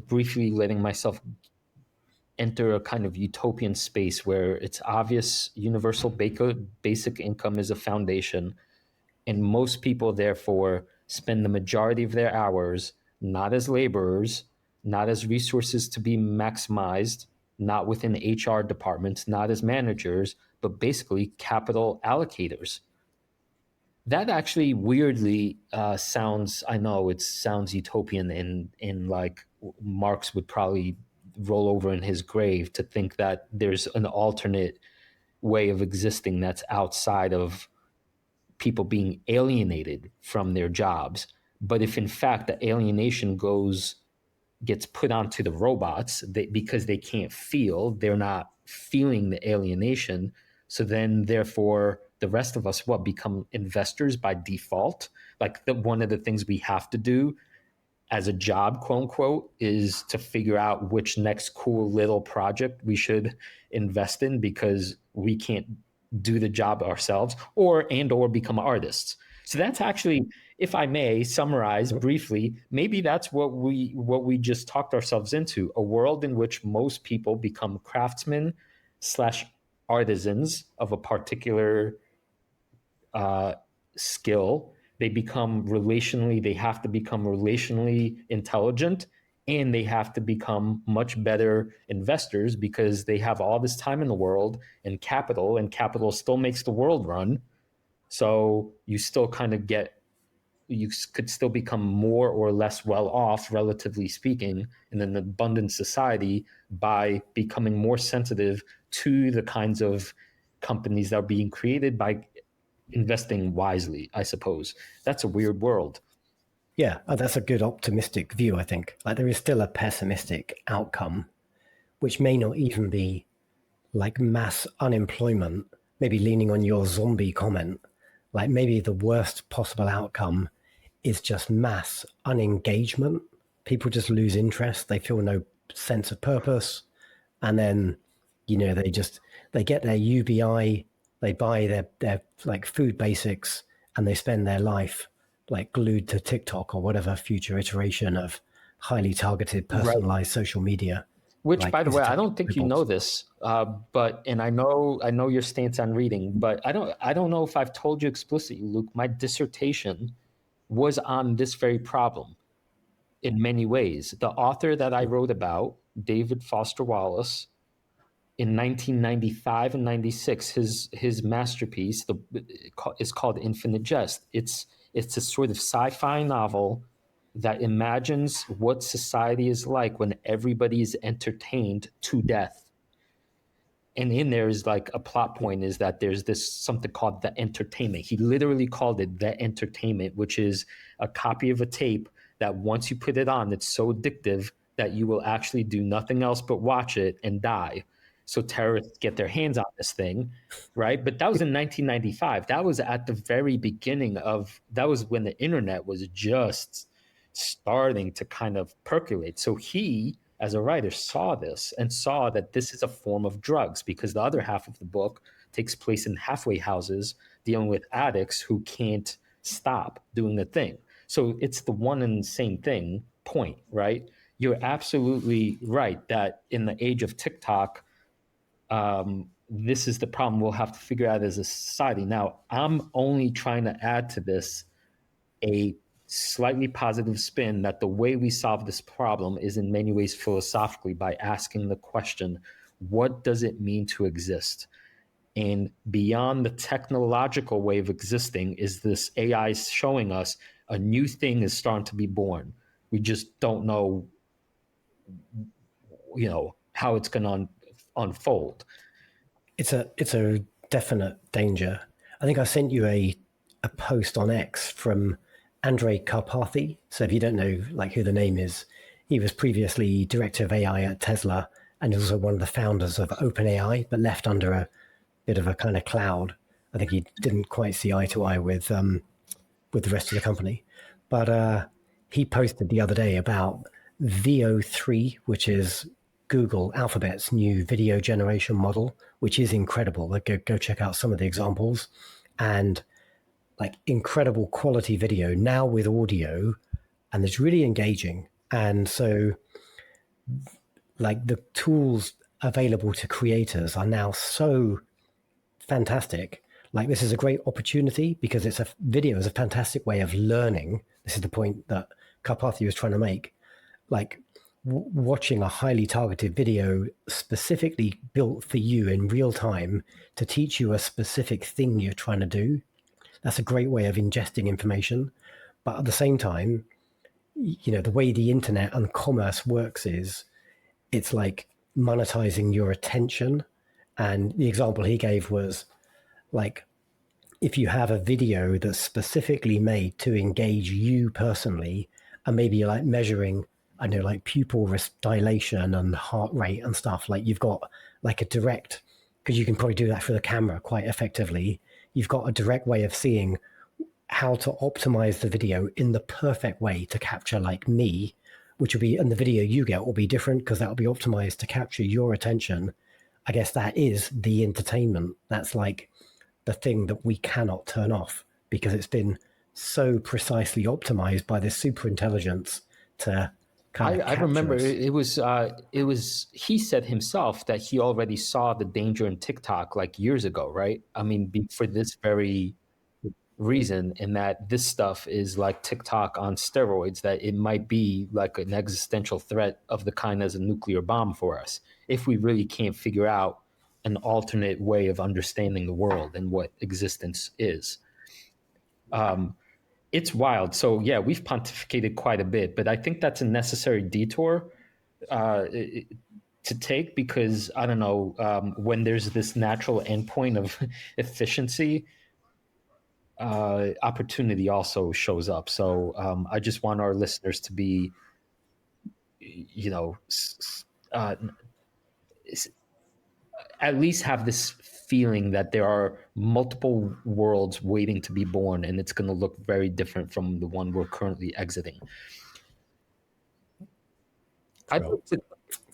briefly letting myself enter a kind of utopian space where it's obvious universal basic income is a foundation, and most people therefore spend the majority of their hours not as laborers, not as resources to be maximized, not within HR departments, not as managers, but basically capital allocators. That actually weirdly sounds, I know it sounds utopian, and like Marx would probably roll over in his grave to think that there's an alternate way of existing that's outside of people being alienated from their jobs. But if in fact the alienation goes gets put onto the robots because they can't feel, they're not feeling the alienation. So then therefore the rest of us become investors by default. Like one of the things we have to do as a job, quote unquote, is to figure out which next cool little project we should invest in because we can't do the job ourselves, or become artists. So that's actually, if I may summarize briefly, maybe that's what we just talked ourselves into: a world in which most people become craftsmen slash artisans of a particular skill. They have to become relationally intelligent, and they have to become much better investors because they have all this time in the world and capital still makes the world run. So you could still become more or less well off, relatively speaking, in an abundant society by becoming more sensitive to the kinds of companies that are being created by investing wisely, I suppose. That's a weird world. Yeah, that's a good optimistic view, I think. Like there is still a pessimistic outcome, which may not even be like mass unemployment, maybe leaning on your zombie comment. Like maybe the worst possible outcome is just mass unengagement. People just lose interest. They feel no sense of purpose. And then, they get their UBI, they buy their like food basics, and they spend their life like glued to TikTok or whatever future iteration of highly targeted, personalized social media. Which, Like by the way, I entertainment don't think you know robots. this, but I know your stance on reading, but I don't know if I've told you explicitly, Luke. My dissertation was on this very problem in many ways. The author that I wrote about, David Foster Wallace, in 1995 and 96, his masterpiece is called Infinite Jest. It's a sort of sci-fi novel that imagines what society is like when everybody is entertained to death. And in there is like a plot point is that there's this something called the entertainment. He literally called it the entertainment, which is a copy of a tape that once you put it on, it's so addictive that you will actually do nothing else but watch it and die. So terrorists get their hands on this thing, right? But that was in 1995. That was at the very beginning that was when the internet was just starting to kind of percolate. So he, as a writer, saw this and saw that this is a form of drugs, because the other half of the book takes place in halfway houses dealing with addicts who can't stop doing the thing. So it's the one and the same thing point, right? You're absolutely right that in the age of TikTok, this is the problem we'll have to figure out as a society. Now, I'm only trying to add to this a slightly positive spin that the way we solve this problem is in many ways philosophically, by asking the question, what does it mean to exist? And beyond the technological way of existing is this AI showing us a new thing is starting to be born. We just don't know, how it's going to unfold. It's a definite danger. I think I sent you a post on X from Andrej Karpathy. So if you don't know like who the name is, he was previously director of AI at Tesla and also one of the founders of OpenAI, but left under a bit of a kind of cloud. I think he didn't quite see eye to eye with the rest of the company. But he posted the other day about VO3, which is Google Alphabet's new video generation model, which is incredible. Like, go check out some of the examples, and like incredible quality video now with audio, and it's really engaging. And so like the tools available to creators are now so fantastic. Like this is a great opportunity because video is a fantastic way of learning. This is the point that Karpathy was trying to make. Like watching a highly targeted video specifically built for you in real time to teach you a specific thing you're trying to do. That's a great way of ingesting information. But at the same time, the way the internet and commerce works is it's like monetizing your attention. And the example he gave was like, if you have a video that's specifically made to engage you personally, and maybe you're like measuring I know, like pupil dilation and heart rate and stuff. Like you've got like a direct, because you can probably do that through the camera quite effectively. You've got a direct way of seeing how to optimize the video in the perfect way to capture like me, which will be, and the video you get will be different because that will be optimized to capture your attention. I guess that is the entertainment. That's like the thing that we cannot turn off because it's been so precisely optimized by this super intelligence to kind of I capture remember us. it was he said himself that he already saw the danger in TikTok like years ago, right? I mean, for this very reason, in that this stuff is like TikTok on steroids, that it might be like an existential threat of the kind as a nuclear bomb for us if we really can't figure out an alternate way of understanding the world and what existence is. It's wild. So yeah, we've pontificated quite a bit, but I think that's a necessary detour to take, because I don't know, when there's this natural endpoint of efficiency, opportunity also shows up. So I just want our listeners to be, you know, uh, at least have this feeling that there are multiple worlds waiting to be born, and it's going to look very different from the one we're currently exiting. Cool.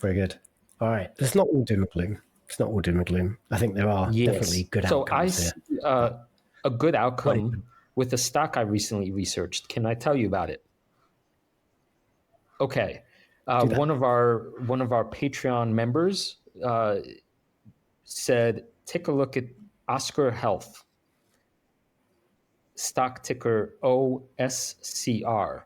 Very good. All right. It's not all doom and gloom. It's not all doom and gloom. I think there are definitely good outcomes here. A good outcome with a stock I recently researched. Can I tell you about it? Okay. One of our Patreon members said, take a look at Oscar Health, stock ticker OSCR.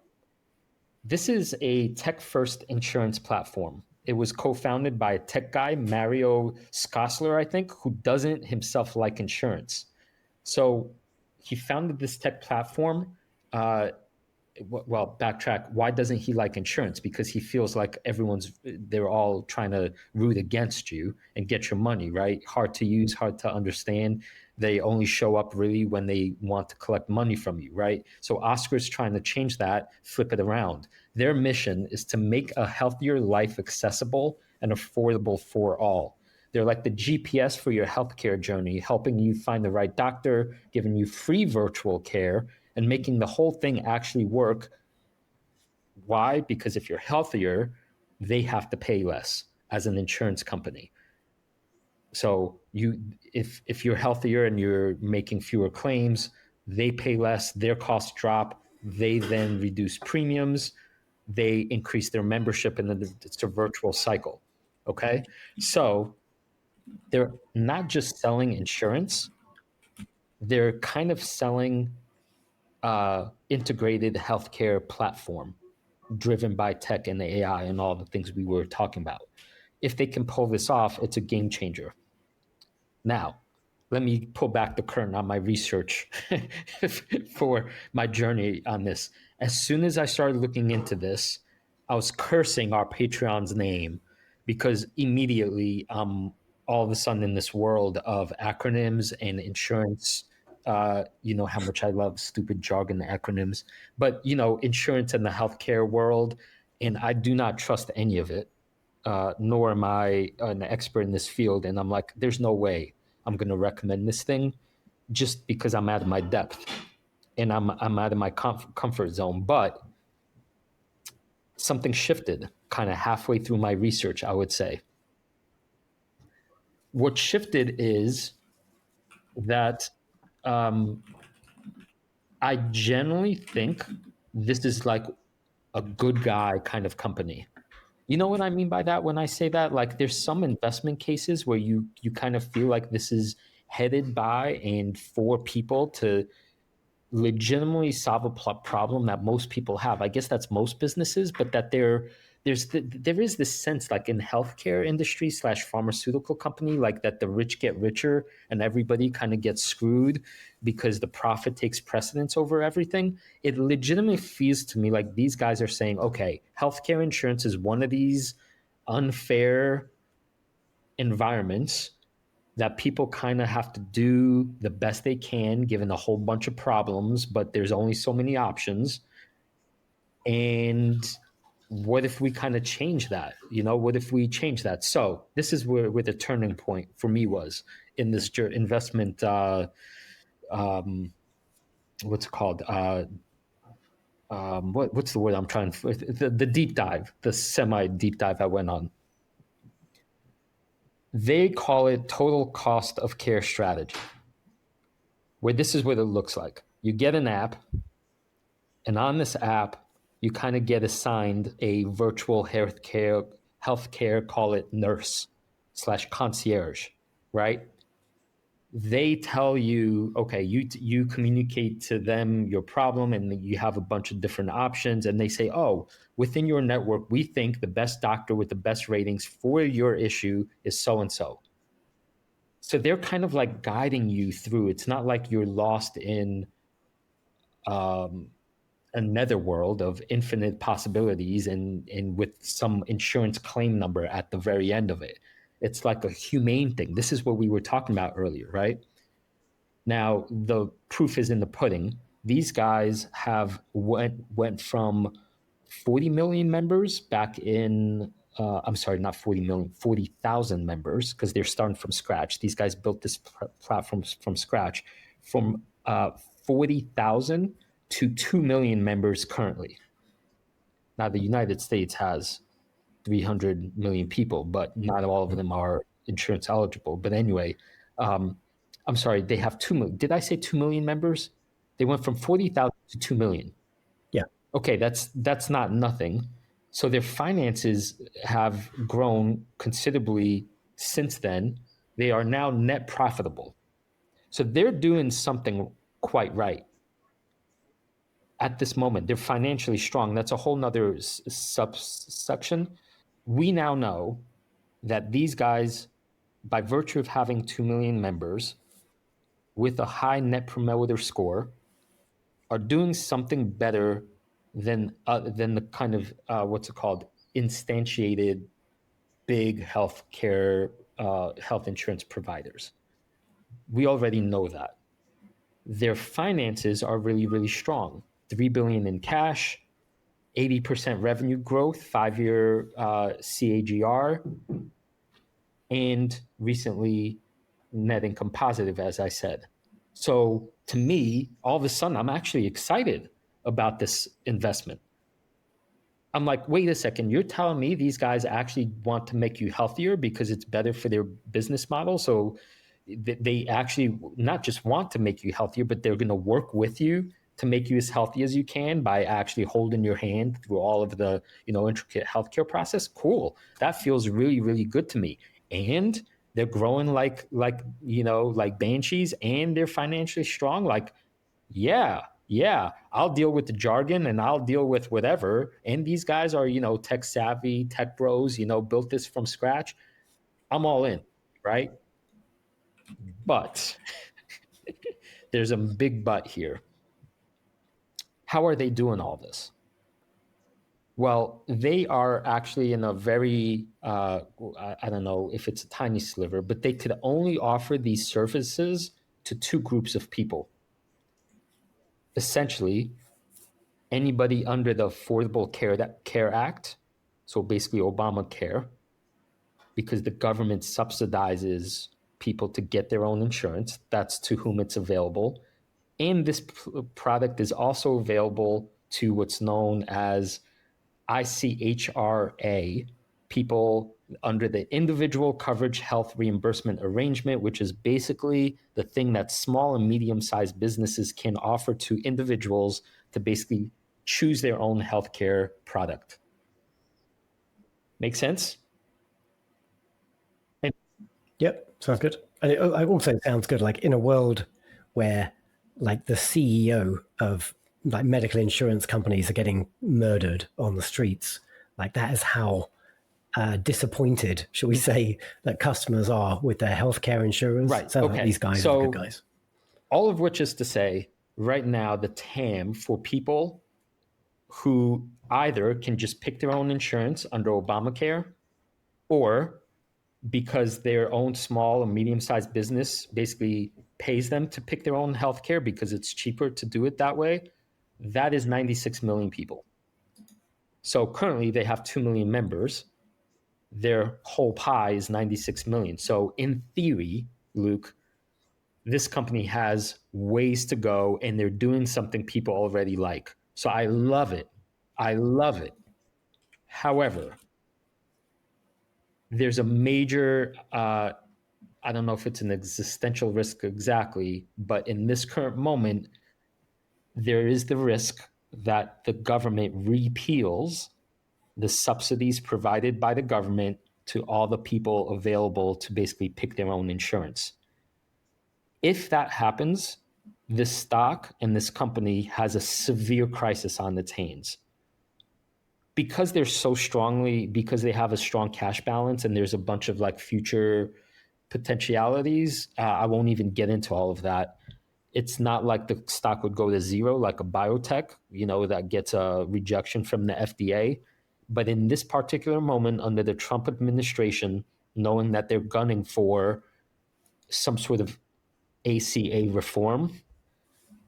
This is a tech-first insurance platform. It was co-founded by a tech guy, Mario Scossler, I think, who doesn't himself like insurance. So he founded this tech platform. Well, backtrack. Why doesn't he like insurance? Because he feels like they're all trying to root against you and get your money, right? Hard to use, hard to understand. They only show up really when they want to collect money from you, right? So Oscar's trying to change that, flip it around. Their mission is to make a healthier life accessible and affordable for all. They're like the GPS for your healthcare journey, helping you find the right doctor, giving you free virtual care, and making the whole thing actually work. Why? Because if you're healthier, they have to pay less as an insurance company. So if you're healthier and you're making fewer claims, they pay less, their costs drop, they then reduce premiums, they increase their membership, and then it's a virtual cycle. Okay? So they're not just selling insurance, they're kind of selling integrated healthcare platform driven by tech and AI and all the things we were talking about. If they can pull this off, it's a game changer. Now, let me pull back the curtain on my research for my journey on this. As soon as I started looking into this, I was cursing our Patreon's name, because immediately all of a sudden in this world of acronyms and insurance, you know how much I love stupid jargon acronyms, but insurance in the healthcare world, and I do not trust any of it, nor am I an expert in this field. And I'm like, there's no way I'm going to recommend this thing, just because I'm out of my depth and I'm out of my comfort zone. But something shifted kind of halfway through my research, I would say. What shifted is that I generally think this is like a good guy kind of company. You know what I mean by that when I say that? Like, there's some investment cases where you kind of feel like this is headed by and for people to legitimately solve a problem that most people have. I guess that's most businesses, but that there is this sense, like in healthcare industry / pharmaceutical company, like that the rich get richer and everybody kind of gets screwed because the profit takes precedence over everything. It legitimately feels to me like these guys are saying, okay, healthcare insurance is one of these unfair environments that people kind of have to do the best they can given a whole bunch of problems, but there's only so many options. And what if we kind of change that? What if we change that? So this is where the turning point for me was in this investment. What's it called? What's the word I'm trying to? The deep dive, the semi deep dive I went on. They call it total cost of care strategy. Where this is what it looks like. You get an app, and on this app, you kind of get assigned a virtual healthcare, call it nurse/concierge, right? They tell you, okay, you communicate to them your problem, and you have a bunch of different options, and they say, oh, within your network, we think the best doctor with the best ratings for your issue is so and so. So they're kind of like guiding you through. It's not like you're lost in a netherworld of infinite possibilities and with some insurance claim number at the very end of it. It's like a humane thing. This is what we were talking about earlier, right? Now, the proof is in the pudding. These guys have went from 40 million members back in, I'm sorry, not 40 million, 40,000 members, because they're starting from scratch. These guys built this platform from scratch, from 40,000 to 2 million members currently. Now, the United States has 300 million people, but not all of them are insurance eligible. But anyway, I'm sorry, they have 2 million. Did I say 2 million members? They went from 40,000 to 2 million. Yeah. Okay, that's not nothing. So their finances have grown considerably since then. They are now net profitable. So they're doing something quite right. At this moment, they're financially strong. That's a whole nother subsection. We now know that these guys, by virtue of having 2 million members with a high net promoter score, are doing something better than the kind of what's it called, instantiated big health insurance providers. We already know that their finances are really, really strong. 3 billion in cash, 80% revenue growth, 5-year CAGR, and recently net income positive, as I said. So to me, all of a sudden, I'm actually excited about this investment. I'm like, wait a second, you're telling me these guys actually want to make you healthier because it's better for their business model? So they actually not just want to make you healthier, but they're going to work with you to make you as healthy as you can by actually holding your hand through all of the intricate healthcare process. Cool. That feels really, really good to me. And they're growing like banshees, and they're financially strong. Like, yeah, I'll deal with the jargon and I'll deal with whatever. And these guys are, tech savvy, tech bros, built this from scratch. I'm all in, right? But there's a big but here. How are they doing all this? Well, they are actually in a very, I don't know if it's a tiny sliver, but they could only offer these services to 2 groups of people. Essentially, anybody under the Affordable Care Act, so basically Obamacare, because the government subsidizes people to get their own insurance. That's to whom it's available. And this product is also available to what's known as ICHRA, people under the Individual Coverage Health Reimbursement Arrangement, which is basically the thing that small and medium-sized businesses can offer to individuals to basically choose their own healthcare product. Make sense? Yep, sounds good. And it also sounds good, like in a world where like the CEO of like medical insurance companies are getting murdered on the streets. Like that is how disappointed, shall we say, that customers are with their healthcare insurers. Right. Sounds Okay. like these guys So, are the good guys. all of which is to say, right now, the TAM for people who either can just pick their own insurance under Obamacare, or because their own small or medium-sized business basically pays them to pick their own healthcare because it's cheaper to do it that way, that is 96 million people. So currently they have 2 million members. Their whole pie is 96 million. So in theory, Luke, this company has ways to go and they're doing something people already like. So I love it. I love it. However, there's a major, I don't know if it's an existential risk exactly, but in this current moment, there is the risk that the government repeals the subsidies provided by the government to all the people available to basically pick their own insurance. If that happens, this stock and this company has a severe crisis on its hands. Because they're so strongly, because they have a strong cash balance and there's a bunch of like future potentialities, I won't even get into all of that. It's not like the stock would go to zero like a biotech, that gets a rejection from the FDA. But in this particular moment, under the Trump administration, knowing that they're gunning for some sort of ACA reform,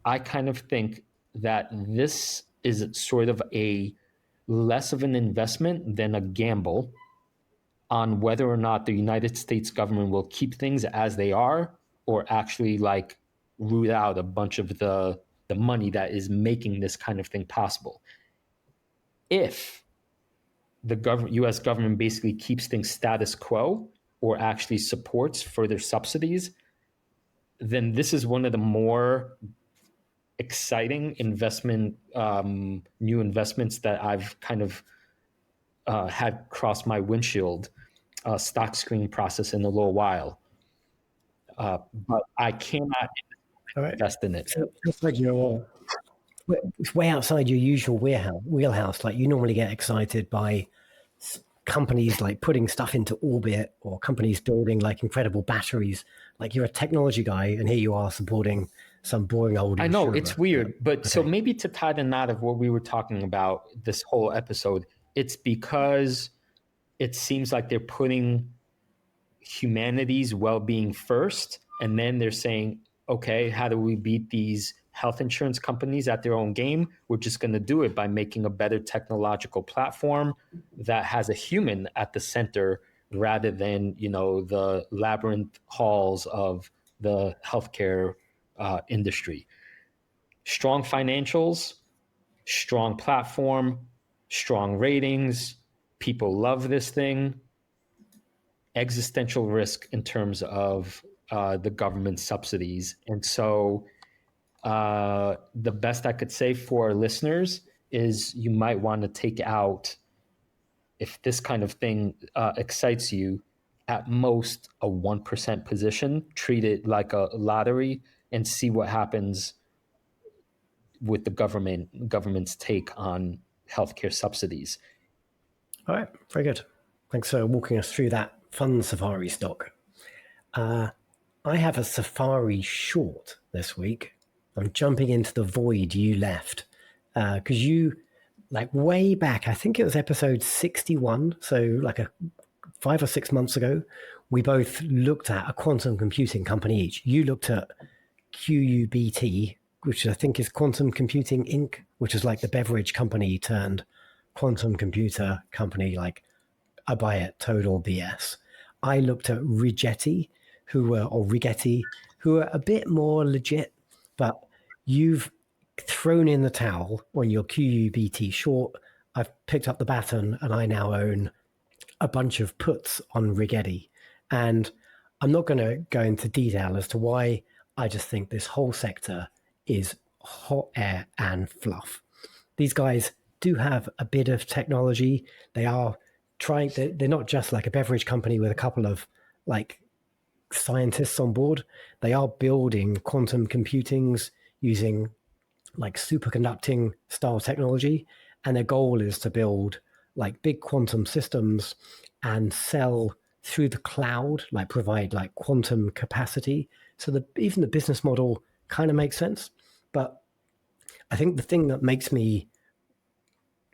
I kind of think that this is sort of a less of an investment than a gamble on whether or not the United States government will keep things as they are or actually like root out a bunch of the money that is making this kind of thing possible. If the US government basically keeps things status quo or actually supports further subsidies, then this is one of the more exciting new investments that I've kind of had cross my windshield stock screening process in a little while. But I cannot invest in it. So it's like it's way outside your usual wheelhouse. Like you normally get excited by companies like putting stuff into orbit or companies building like incredible batteries. Like you're a technology guy and here you are supporting some boring old I know insurer. it's weird, but okay. So maybe to tie the knot of what we were talking about this whole episode, it's because it seems like they're putting humanity's well-being first, and then they're saying, okay, how do we beat these health insurance companies at their own game? We're just going to do it by making a better technological platform that has a human at the center rather than, the labyrinth halls of the healthcare industry. Strong financials, strong platform, strong ratings. People love this thing. Existential risk in terms of the government subsidies. And so the best I could say for our listeners is you might want to take out, if this kind of thing excites you, at most a 1% position, treat it like a lottery and see what happens with the government's take on healthcare subsidies. All right, very good. Thanks for walking us through that fun Safari stock. I have a Safari short this week. I'm jumping into the void you left because you, like way back, I think it was episode 61, so like 5 or 6 months ago, we both looked at a quantum computing company each. You looked at QUBT, which I think is Quantum Computing Inc., which is like the beverage company turned quantum computer company, like I buy it, total BS. I looked at Rigetti, who were a bit more legit, but you've thrown in the towel on your QUBT short. I've picked up the baton and I now own a bunch of puts on Rigetti. And I'm not going to go into detail as to why. I just think this whole sector is hot air and fluff. These guys do have a bit of technology. They are they're not just like a beverage company with a couple of like scientists on board. They are building quantum computings using like superconducting style technology. And their goal is to build like big quantum systems and sell through the cloud, like provide like quantum capacity. So even the business model kind of makes sense. But I think the thing that makes me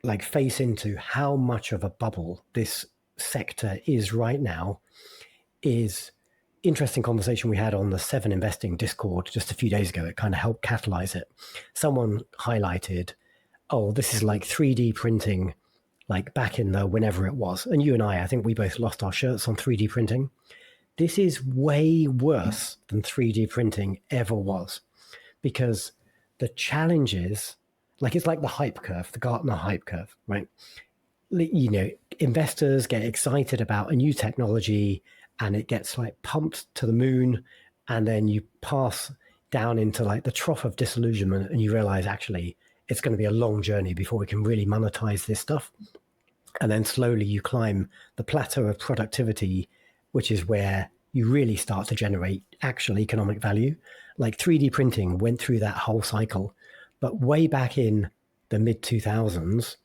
like face into how much of a bubble this sector is right now is interesting conversation we had on the 7 Investing Discord just a few days ago. It kind of helped catalyze it. Someone highlighted, oh, this is like 3D printing like back in the whenever it was. And you and I think we both lost our shirts on 3D printing. This is way worse than 3D printing ever was, because the challenges, like it's like the hype curve, the Gartner hype curve, right? You know, investors get excited about a new technology and it gets like pumped to the moon, and then you pass down into like the trough of disillusionment and you realize actually it's going to be a long journey before we can really monetize this stuff. And then slowly you climb the plateau of productivity, which is where you really start to generate actual economic value. Like 3D printing went through that whole cycle, but way back in the mid 2000s,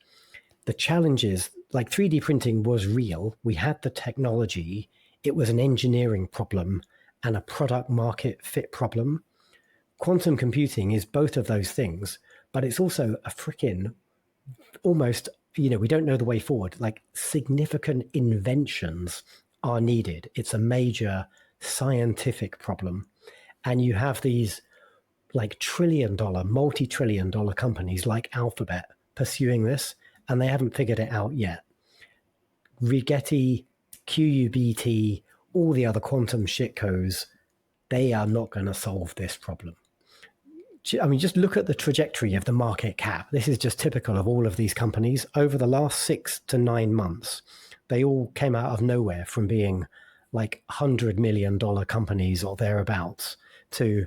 the challenges, like 3D printing was real. We had the technology. It was an engineering problem and a product market fit problem. Quantum computing is both of those things, but it's also a freaking almost, you know, we don't know the way forward. Like significant inventions are needed. It's a major scientific problem. And you have these like $1 trillion, multi-trillion dollar companies like Alphabet pursuing this, and they haven't figured it out yet. Rigetti, QUBT, all the other quantum shitcodes, they are not going to solve this problem. I mean, just look at the trajectory of the market cap. This is just typical of all of these companies. Over the last 6 to 9 months, they all came out of nowhere from being like $100 million companies or thereabouts to,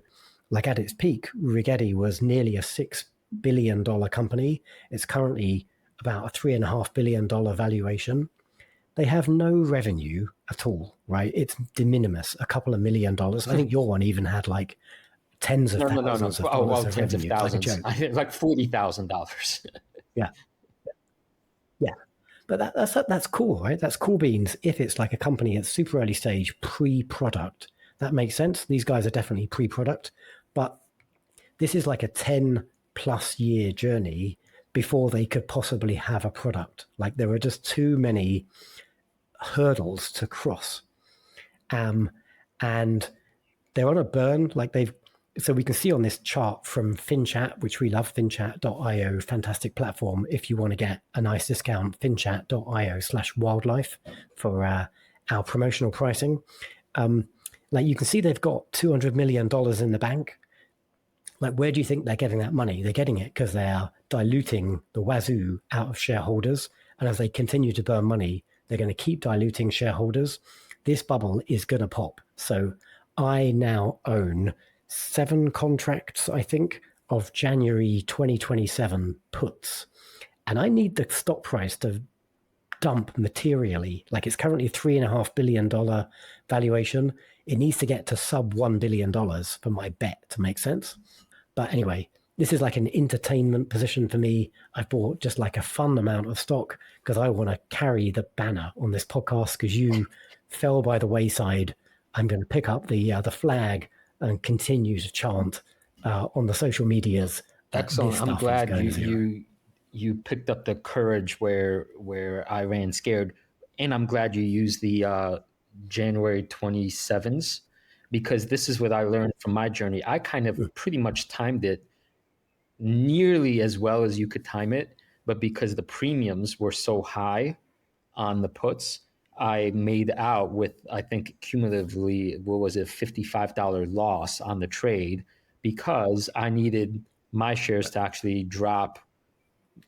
like at its peak, Rigetti was nearly a $6 billion company. It's currently about a $3.5 billion valuation. They have no revenue at all, right? It's de minimis, a couple of $1 million. I think your one even had like tens of thousands of dollars of tens revenue, of like a thousands. joke. I think like $40,000. Yeah, yeah. But that's cool, right? That's cool beans if it's like a company at super early stage, pre-product. That makes sense. These guys are definitely pre-product, but this is like a 10 plus year journey before they could possibly have a product. Like there are just too many hurdles to cross. And they're on a burn. So we can see on this chart from FinChat, which we love, finchat.io, fantastic platform. If you want to get a nice discount, finchat.io/wildlife for our promotional pricing. Like you can see they've got $200 million in the bank. Like, where do you think they're getting that money? They're getting it because they are diluting the wazoo out of shareholders. And as they continue to burn money, they're going to keep diluting shareholders. This bubble is going to pop. So I now own 7 contracts, I think, of January 2027 puts. And I need the stock price to dump materially. Like it's currently $3.5 billion valuation. It needs to get to sub $1 billion for my bet to make sense. But anyway, this is like an entertainment position for me. I've bought just like a fun amount of stock because I want to carry the banner on this podcast because you fell by the wayside. I'm going to pick up the flag and continue to chant on the social medias. Excellent. I'm glad you picked up the courage where I ran scared, and I'm glad you used the January 27s, because this is what I learned from my journey. I kind of pretty much timed it nearly as well as you could time it, but because the premiums were so high on the puts, I made out with, I think cumulatively, what was it, $55 loss on the trade, because I needed my shares to actually drop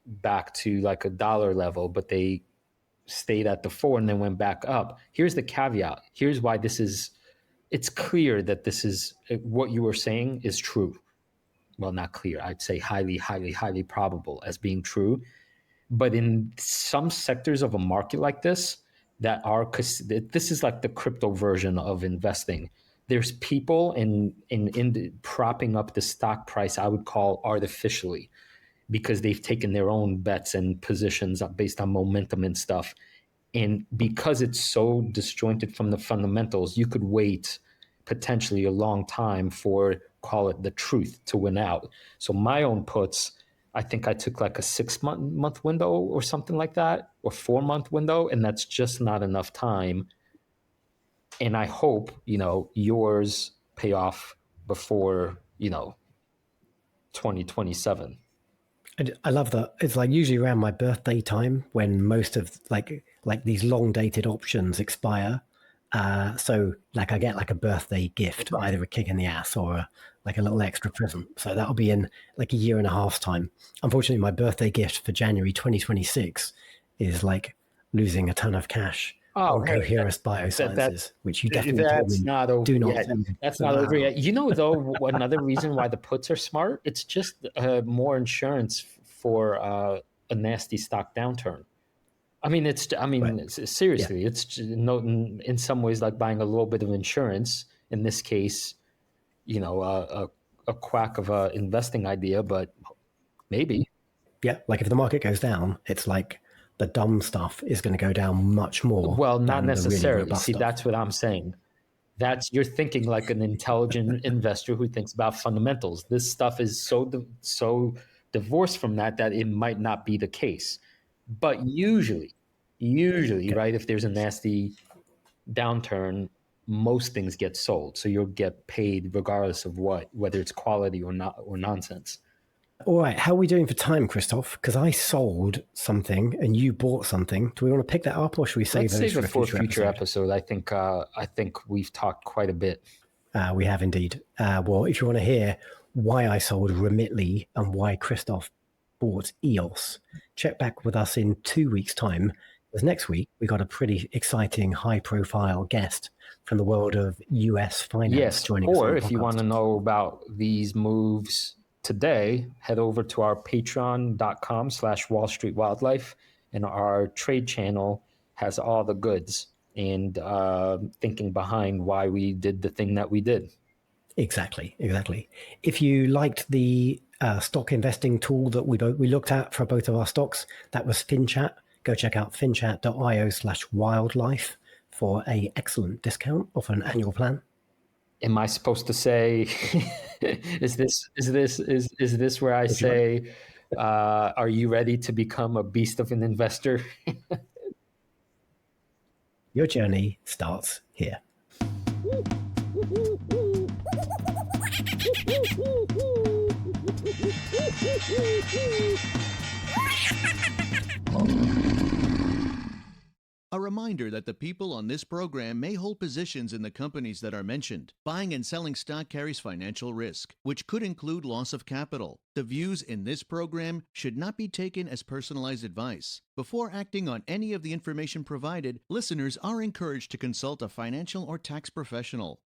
back to like a dollar level, but they stayed at the 4 and then went back up. Here's the caveat. Here's why it's clear that this is what you were saying is true. Well, not clear. I'd say highly, highly, highly probable as being true. But in some sectors of a market like this, this is like the crypto version of investing. There's people in propping up the stock price, I would call artificially, because they've taken their own bets and positions based on momentum and stuff. And because it's so disjointed from the fundamentals, you could wait potentially a long time for, call it, the truth to win out. So my own puts, I think I took like a 6-month window or something like that, or 4-month window, and that's just not enough time. And I hope, yours pay off before, 2027. I love that. It's like usually around my birthday time when most of like these long dated options expire. So like I get like a birthday gift, either a kick in the ass or like a little extra present. So that'll be in like a year and a half's time. Unfortunately, my birthday gift for January 2026 is like losing a ton of cash Oh, on hey, Coherus that Biosciences, which you definitely told that's me not over do not yet. tell me That's not over about. yet. You know, though, another reason why the puts are smart, it's just more insurance for a nasty stock downturn. I mean, Right. Yeah. seriously, it's no, in some ways like buying a little bit of insurance. In this case, a quack of a investing idea, but maybe. Yeah. Like if the market goes down, it's like the dumb stuff is going to go down much more Well, not than the really necessarily. robust See, stuff. that's what I'm saying. That's you're thinking like an intelligent investor who thinks about fundamentals. This stuff is so divorced from that it might not be the case. But usually, Okay. right, if there's a nasty downturn, most things get sold. So you'll get paid regardless of whether it's quality or not or nonsense. All right. How are we doing for time, Christoph? Because I sold something and you bought something. Do we want to pick that up or should we save Let's those save for it a for a future future episode? episode. I think we've talked quite a bit. We have indeed. Well, if you want to hear why I sold Remitly and why Christoph bought EOS, check back with us in 2 weeks' time. Because next week we got a pretty exciting, high-profile guest from the world of US finance Yes, joining us on or the if you want to podcast. know about these moves today, head over to our patreon.com/Wall Street Wildlife, and our trade channel has all the goods and thinking behind why we did the thing that we did. Exactly. If you liked the stock investing tool that we looked at for both of our stocks, that was FinChat. Go check out finchat.io/wildlife for a excellent discount off an annual plan. Am I supposed to say? Is this where I Would you like? say, "Are you ready to become a beast of an investor?" Your journey starts here. A reminder that the people on this program may hold positions in the companies that are mentioned. Buying and selling stock carries financial risk, which could include loss of capital. The views in this program should not be taken as personalized advice. Before acting on any of the information provided, listeners are encouraged to consult a financial or tax professional.